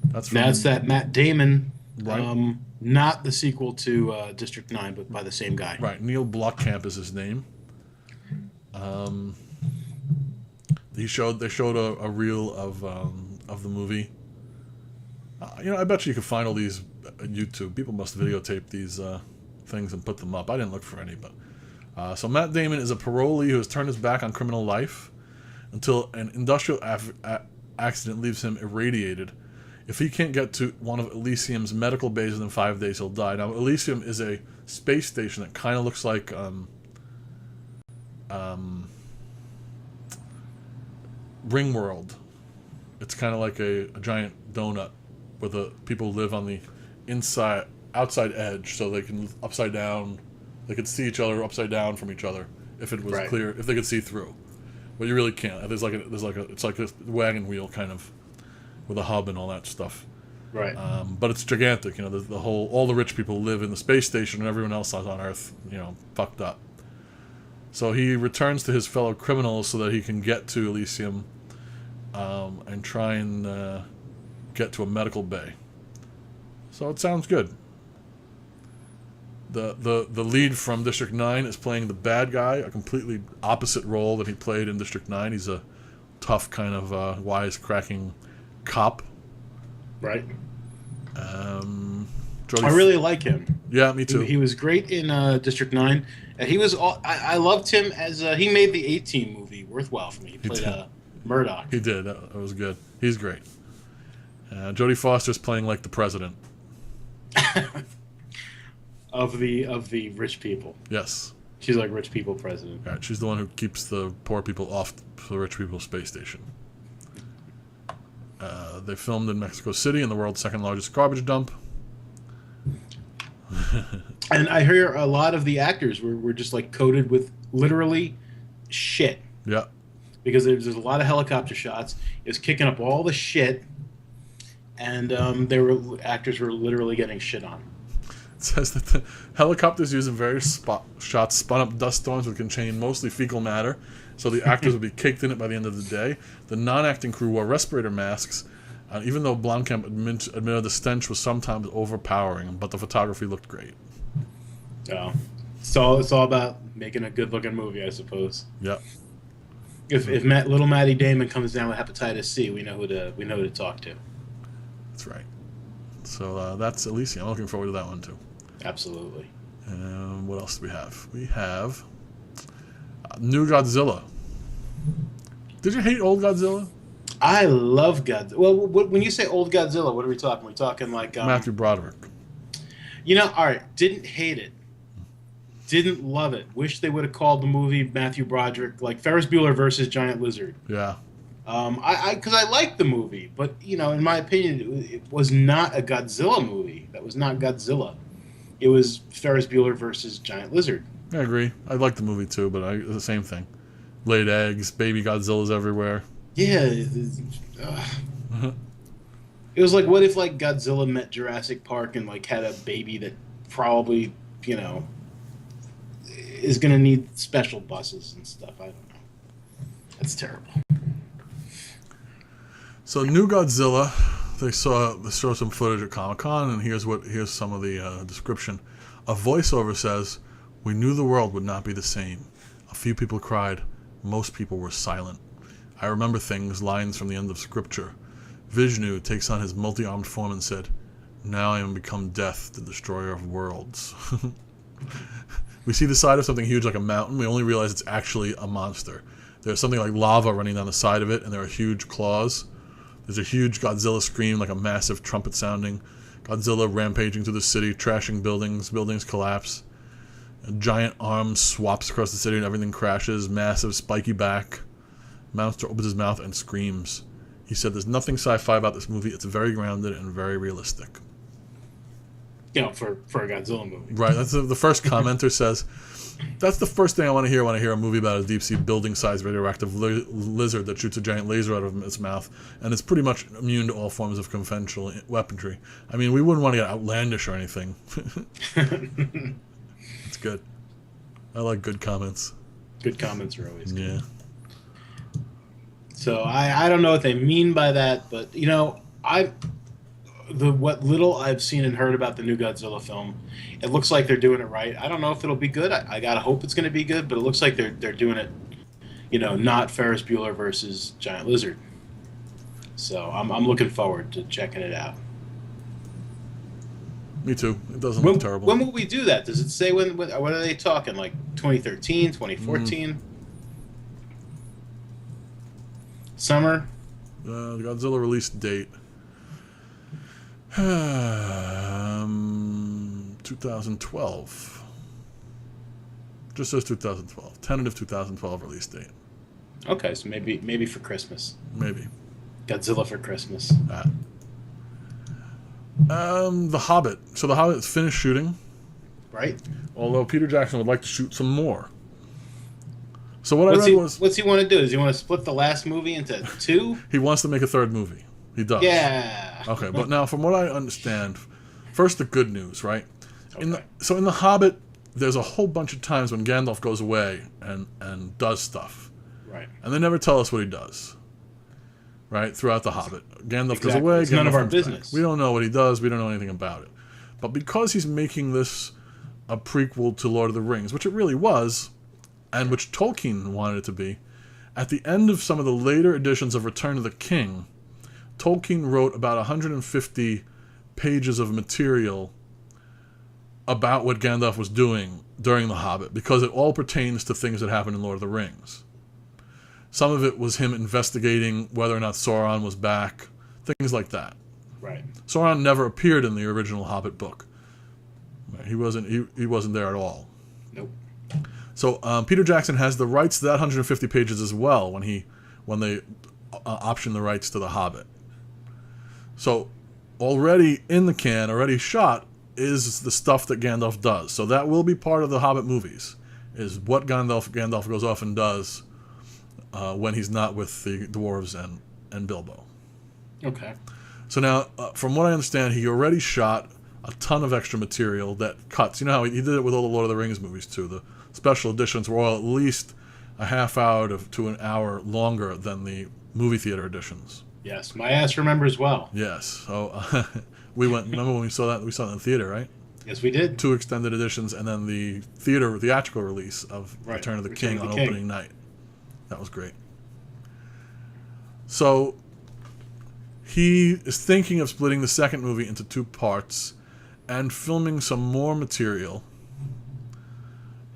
That's that Matt Damon, right? Not the sequel to District 9, but by the same guy. Right, Neil Blomkamp is his name. They showed a reel of the movie. I bet you could find all these on YouTube. People must videotape these things and put them up. I didn't look for any, but so Matt Damon is a parolee who has turned his back on criminal life until an industrial accident leaves him irradiated. If he can't get to one of Elysium's medical bays within 5 days, he'll die. Now, Elysium is a space station that kind of looks like Ringworld. It's kind of like a giant donut where the people live on the outside edge, so they can upside down. They could see each other upside down from each other if it was clear, if they could see through. But you really can't. It's like a wagon wheel kind of with a hub and all that stuff. Right. But it's gigantic. All the rich people live in the space station, and everyone else on Earth, fucked up. So he returns to his fellow criminals so that he can get to Elysium and try and get to a medical bay. So it sounds good. The lead from District 9 is playing the bad guy, a completely opposite role that he played in District 9. He's a tough kind of wisecracking cop. Right. I really like him. Yeah, me too. He was great in District 9. He was. I loved him as he made the 18 movie worthwhile for me. He played Murdoch. He did. That was good. He's great. Jodie Foster's playing like the president of the rich people. Yes. She's like rich people president. Right. She's the one who keeps the poor people off the rich people's space station. They filmed in Mexico City, in the world's second largest garbage dump. And I hear a lot of the actors were just like coated with literally shit. Yeah. Because there's a lot of helicopter shots. It was kicking up all the shit, and actors were literally getting shit on. It says that the helicopters used in various shots spun up dust storms which contained mostly fecal matter, so the actors would be caked in it by the end of the day. The non-acting crew wore respirator masks, even though Blomkamp admitted the stench was sometimes overpowering, but the photography looked great. Oh, it's all about making a good looking movie, I suppose. Yep. If little Matty Damon comes down with hepatitis C, we know who to talk to. That's right. So that's Elysium. I'm looking forward to that one too. Absolutely. What else do we have? We have new Godzilla. Did you hate old Godzilla? I love Godzilla. Well, when you say old Godzilla, what are we talking? We're talking like Matthew Broderick. All right. Didn't hate it. Didn't love it. Wish they would have called the movie Matthew Broderick, like Ferris Bueller versus Giant Lizard. Yeah. Because I liked the movie, but in my opinion, it was not a Godzilla movie. That was not Godzilla. It was Ferris Bueller versus Giant Lizard. I agree. I like the movie too, but it's the same thing. Laid eggs, baby Godzillas everywhere. Yeah. It was like, what if like Godzilla met Jurassic Park and like had a baby that probably is going to need special buses and stuff. I don't know. That's terrible. So new Godzilla, they showed some footage at Comic-Con, and here's some of the description. A voiceover says, "We knew the world would not be the same. A few people cried. Most people were silent. I remember things, lines from the end of scripture. Vishnu takes on his multi-armed form and said, 'Now I am become death, the destroyer of worlds.'" We see the side of something huge like a mountain. We only realize it's actually a monster. There's something like lava running down the side of it, and there are huge claws. There's a huge Godzilla scream, like a massive trumpet sounding. Godzilla rampaging through the city, trashing buildings. Buildings collapse. A giant arm swaps across the city and everything crashes. Massive spiky back. Monster opens his mouth and screams. He said there's nothing sci-fi about this movie. It's very grounded and very realistic. For a Godzilla movie. Right. That's the first commenter says, that's the first thing I want to hear when I hear a movie about a deep-sea building-sized radioactive lizard that shoots a giant laser out of its mouth and is pretty much immune to all forms of conventional weaponry. I mean, we wouldn't want to get outlandish or anything. It's good. I like good comments. Good comments are always good. Yeah. So I don't know what they mean by that, but what little I've seen and heard about the new Godzilla film, it looks like they're doing it right. I don't know if it'll be good. I gotta hope it's going to be good, but it looks like they're doing it, not Ferris Bueller versus Giant Lizard. So I'm looking forward to checking it out. Me too. It doesn't look terrible. When will we do that? Does it say when? What are they talking? Like 2013, 2014? Summer? The Godzilla release date. 2012. Just says 2012. Tentative 2012 release date. Okay, so maybe for Christmas. Maybe. Godzilla for Christmas. The Hobbit. So The Hobbit is finished shooting. Right. Although Peter Jackson would like to shoot some more. So what's he want to do? Does he want to split the last movie into two? He wants to make a third movie. He does. Yeah. Okay, but now from what I understand, first the good news, right? Okay. In The Hobbit, there's a whole bunch of times when Gandalf goes away and does stuff. Right. And they never tell us what he does. Right? Throughout The Hobbit. Gandalf goes Exactly. away. It's Gandalf none of our comes business. back. We don't know what he does. We don't know anything about it. But because he's making this a prequel to Lord of the Rings, which it really was, and which Tolkien wanted it to be, at the end of some of the later editions of Return of the King, Tolkien wrote about 150 pages of material about what Gandalf was doing during The Hobbit, because it all pertains to things that happened in Lord of the Rings. Some of it was him investigating whether or not Sauron was back, things like that. Right. Sauron never appeared in the original Hobbit book. He wasn't there at all. Nope. So Peter Jackson has the rights to that 150 pages as well when they optioned the rights to The Hobbit. So already in the can, already shot, is the stuff that Gandalf does. So that will be part of the Hobbit movies, is what Gandalf goes off and does when he's not with the dwarves and Bilbo. Okay. So now, from what I understand, he already shot a ton of extra material that cuts. You know how he did it with all the Lord of the Rings movies too. The special editions were all at least a half hour to an hour longer than the movie theater editions. Yes, my ass remembers well. Yes. So we went. Remember when we saw that? We saw it in the theater, right? Yes, we did. 2 extended editions, and then the theatrical release of Right. Return of the Return King of the on King. opening night. That was great. So he is thinking of splitting the second movie into 2 parts and filming some more material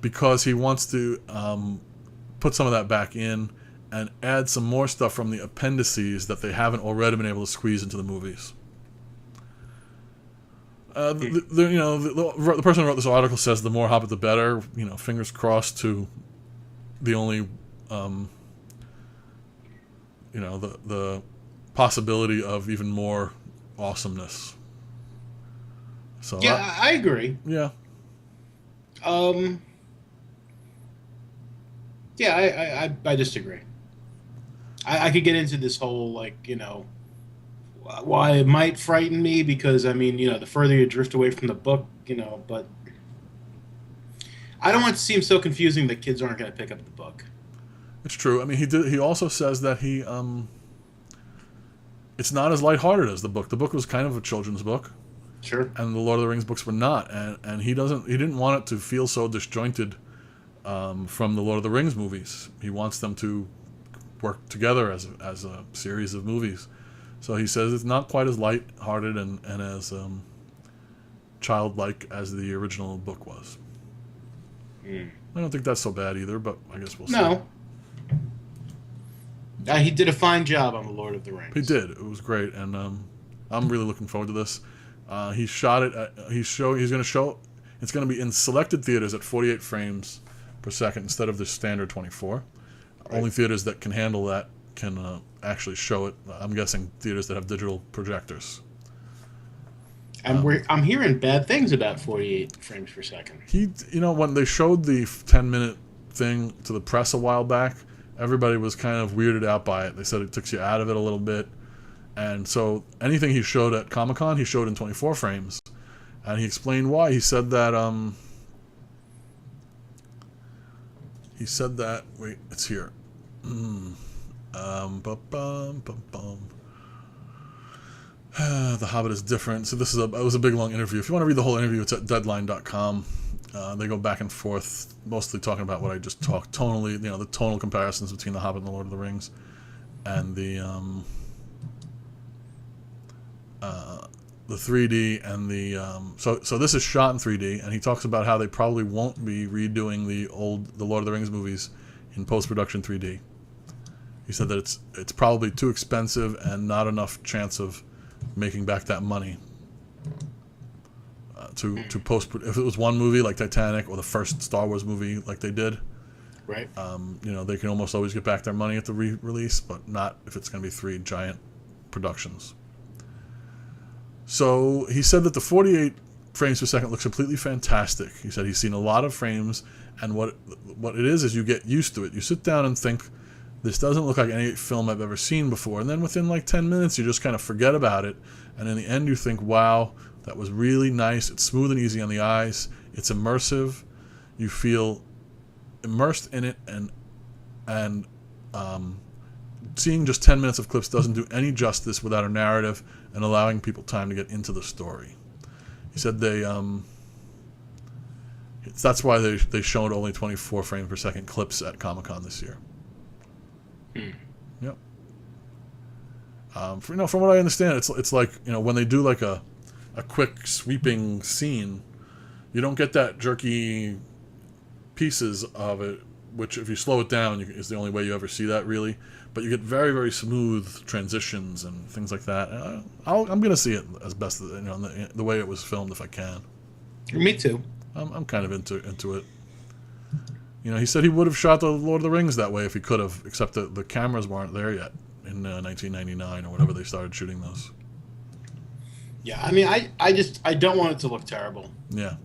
because he wants to put some of that back in and add some more stuff from the appendices that they haven't already been able to squeeze into the movies. The person who wrote this article says the more Hobbit the better. Fingers crossed to the only, the possibility of even more awesomeness. So Yeah, I agree. yeah. Yeah, I disagree. I could get into this whole, why it might frighten me because, the further you drift away from the book, but I don't want it to seem so confusing that kids aren't going to pick up the book. It's true. I mean, he also says that it's not as lighthearted as the book. The book was kind of a children's book. Sure. And the Lord of the Rings books were not. And he didn't want it to feel so disjointed from the Lord of the Rings movies. He wants them to work together as a series of movies. So he says it's not quite as light-hearted and as childlike as the original book was. I don't think that's so bad either, but I guess we'll see. No. He did a fine job on the Lord of the Rings. He did. It was great, and I'm really looking forward to this. He shot it. He's going to show. It's going to be in selected theaters at 48 frames per second instead of the standard 24. Right. Only theaters that can handle that can actually show it. I'm guessing theaters that have digital projectors. And I'm hearing bad things about 48 frames per second. When they showed the 10-minute thing to the press a while back, everybody was kind of weirded out by it. They said it took you out of it a little bit. And so anything he showed at Comic-Con, he showed in 24 frames. And he explained why. He said that, wait, it's here. The Hobbit is different. So it was a big long interview. If you want to read the whole interview, it's at deadline.com. They go back and forth, mostly talking about what I just talked tonally, the tonal comparisons between The Hobbit and The Lord of the Rings, and the 3D and the so this is shot in 3D, and he talks about how they probably won't be redoing the Lord of the Rings movies in post-production 3D. He said that it's probably too expensive and not enough chance of making back that money to post. If it was one movie like Titanic or the first Star Wars movie like they did, right? They can almost always get back their money at the re-release, but not if it's going to be 3 giant productions. So he said that the 48 frames per second looks completely fantastic. He said he's seen a lot of frames, and what it is you get used to it. You sit down and think, this doesn't look like any film I've ever seen before. And then within like 10 minutes, you just kind of forget about it. And in the end, you think, wow, that was really nice. It's smooth and easy on the eyes. It's immersive. You feel immersed in it. And seeing just 10 minutes of clips doesn't do any justice without a narrative and allowing people time to get into the story. He said that's why they showed only 24 frames per second clips at Comic-Con this year. Yep. From what I understand, it's like when they do like a quick sweeping scene, you don't get that jerky pieces of it, which if you slow it down is the only way you ever see that really. But you get very, very smooth transitions and things like that. I'm gonna see it as best the way it was filmed if I can. Me too. I'm kind of into it. He said he would have shot the Lord of the Rings that way if he could have, except that the cameras weren't there yet in 1999 or whatever they started shooting those. Yeah, I don't want it to look terrible. Yeah.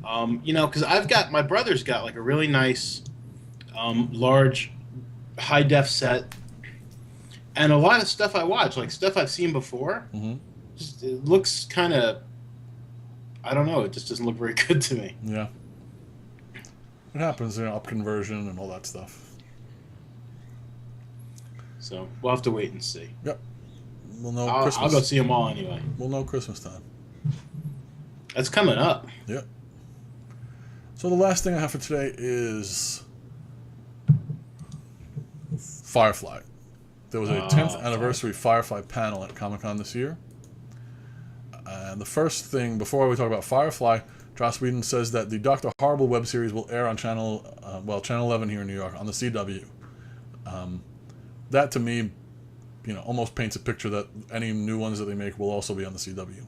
Because my brother's got like a really nice, large, high def set, and a lot of stuff I watch, like stuff I've seen before, just, it looks kind of, I don't know, it just doesn't look very good to me. Yeah. It happens, up conversion and all that stuff. So we'll have to wait and see. Yep. We'll know I'll go see them all anyway. We'll know Christmas time. That's coming up. Yep. So the last thing I have for today is Firefly. There was a 10th anniversary Firefly panel at Comic-Con this year. And the first thing, before we talk about Firefly, Joss Whedon says that the Dr. Horrible web series will air on Channel 11 here in New York, on the CW. That, to me, almost paints a picture that any new ones that they make will also be on the CW.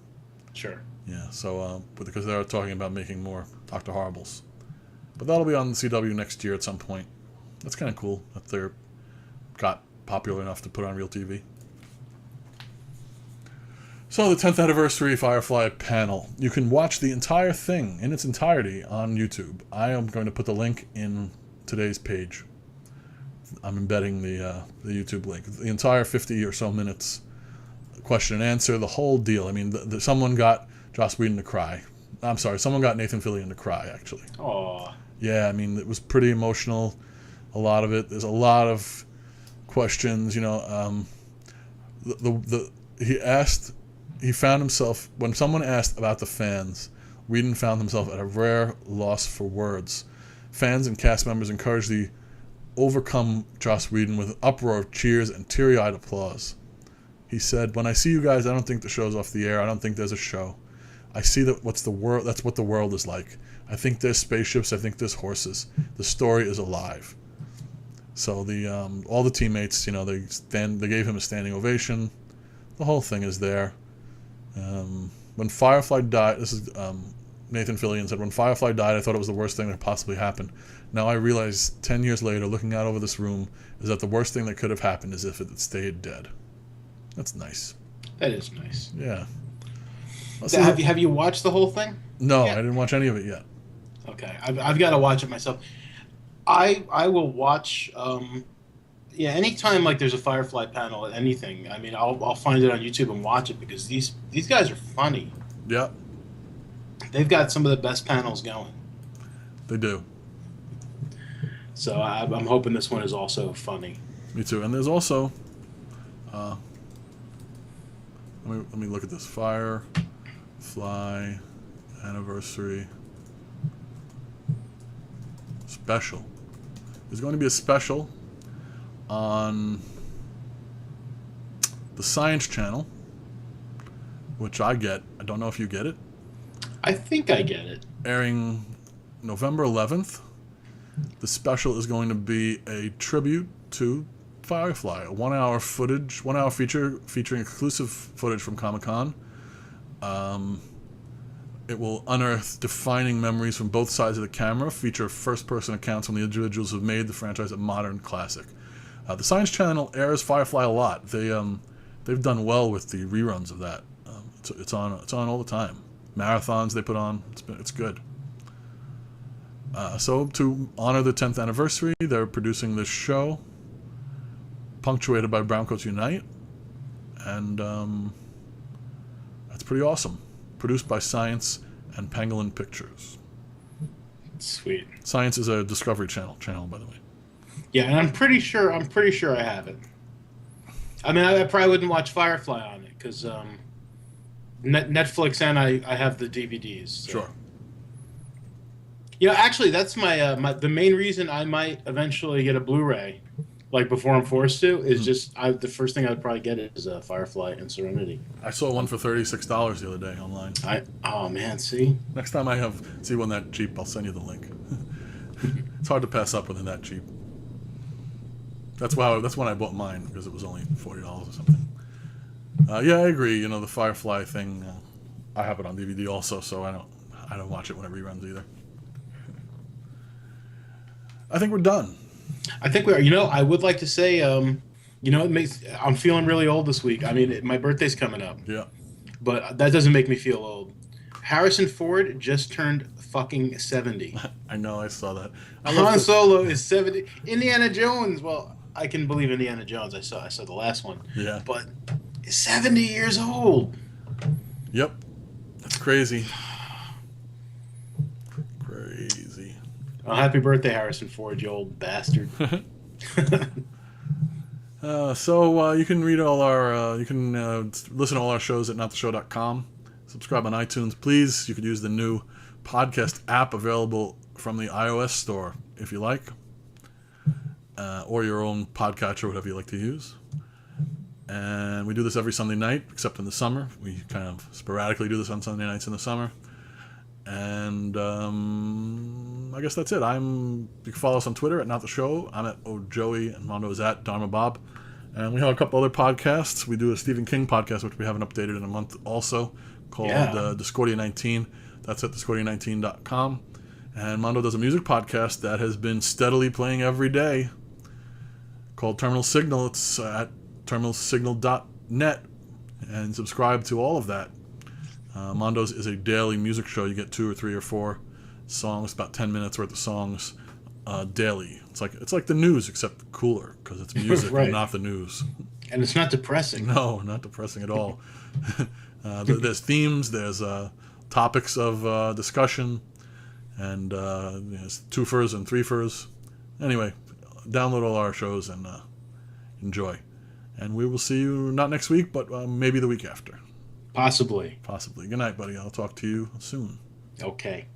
Sure. Yeah, so, because they're talking about making more Dr. Horribles. But that'll be on the CW next year at some point. That's kind of cool that they're got popular enough to put on real TV. So, the 10th anniversary Firefly panel. You can watch the entire thing in its entirety on YouTube. I am going to put the link in today's page. I'm embedding the YouTube link. The entire 50 or so minutes, question and answer, the whole deal. I mean, someone got Joss Whedon to cry. I'm sorry, someone got Nathan Fillion to cry, actually. Aww. Yeah, I mean, it was pretty emotional, a lot of it. There's a lot of questions, he found himself, when someone asked about the fans, Whedon found himself at a rare loss for words. Fans and cast members encouraged the overcome Joss Whedon with an uproar of cheers and teary-eyed applause. He said, "When I see you guys, I don't think the show's off the air. I don't think there's a show. I see that's what the world is like. I think there's spaceships. I think there's horses. The story is alive." So all the teammates, they gave him a standing ovation. The whole thing is there. When Firefly died, this is Nathan Fillion said, "When Firefly died, I thought it was the worst thing that could possibly happen. Now I realize, 10 years later, looking out over this room, is that the worst thing that could have happened is if it had stayed dead." That's nice. That is nice. Yeah. Have you watched the whole thing? No, Yeah. I didn't watch any of it yet. Okay, I've got to watch it myself. I will watch. Anytime like there's a Firefly panel at anything, I mean, I'll find it on YouTube and watch it because these guys are funny. Yeah, They've got some of the best panels going. they do. So I'm hoping this one is also funny. Me too. And there's also, let me look at this. Firefly anniversary special. There's going to be a special on the Science Channel, which I get. I don't know if you get it. I think I get it. Airing November 11th. The special is going to be a tribute to Firefly, a 1 hour feature featuring exclusive footage from Comic-Con. It will unearth defining memories from both sides of the camera, feature first-person accounts from the individuals who have made the franchise a modern classic. The Science Channel airs Firefly a lot. They've done well with the reruns of that. It's on all the time. Marathons they put on. It's good. So to honor the 10th anniversary, they're producing this show, punctuated by Browncoats Unite, and that's pretty awesome. Produced by Science and Pangolin Pictures. Sweet. Science is a Discovery Channel, by the way. Yeah, and I'm pretty sure I have it. I mean, I probably wouldn't watch Firefly on it because Netflix and I have the DVDs. So. Sure. Actually, that's the main reason I might eventually get a Blu-ray, like before I'm forced to, is just the first thing I'd probably get is Firefly and Serenity. I saw one for $36 the other day online. Oh man, see. Next time I see one that cheap, I'll send you the link. It's hard to pass up when they're that cheap. That's when I bought mine, because it was only $40 or something. Yeah, I agree. The Firefly thing, I have it on DVD also, so I don't watch it when it reruns either. I think we're done. I think we are. I would like to say, I'm feeling really old this week. I mean, my birthday's coming up. Yeah. But that doesn't make me feel old. Harrison Ford just turned fucking 70. I know, I saw that. Han Solo is 70. Indiana Jones, well, I can believe Indiana Jones. I saw the last one. Yeah. But 70 years old. Yep. That's crazy. Crazy. Oh, happy birthday, Harrison Ford, you old bastard. So you can read all our, listen to all our shows at nottheshow.com. Subscribe on iTunes, please. You could use the new podcast app available from the iOS store if you like, or your own podcatcher, whatever you like to use. And we do this every Sunday night, except in the summer. We kind of sporadically do this on Sunday nights in the summer. And I guess that's it. You can follow us on Twitter at Not The Show. I'm at Joey, and Mondo is at Dharma Bob. And we have a couple other podcasts. We do a Stephen King podcast, which we haven't updated in a month also, called Discordia 19. That's at discordia19.com. And Mondo does a music podcast that has been steadily playing every day called Terminal Signal. It's at terminalsignal.net, and subscribe to all of that. Mondo's is a daily music show. You get 2 or 3 or 4 songs, about 10 minutes worth of songs daily. It's like the news, except cooler, because it's music right. and not the news. And it's not depressing. No, not depressing at all. There's themes, there's topics of discussion, and there's twofers and threefers. Anyway, download all our shows and enjoy. And we will see you not next week, but maybe the week after. Possibly. Good night, buddy. I'll talk to you soon. Okay.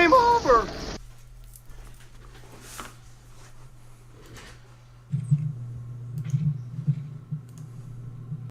game over.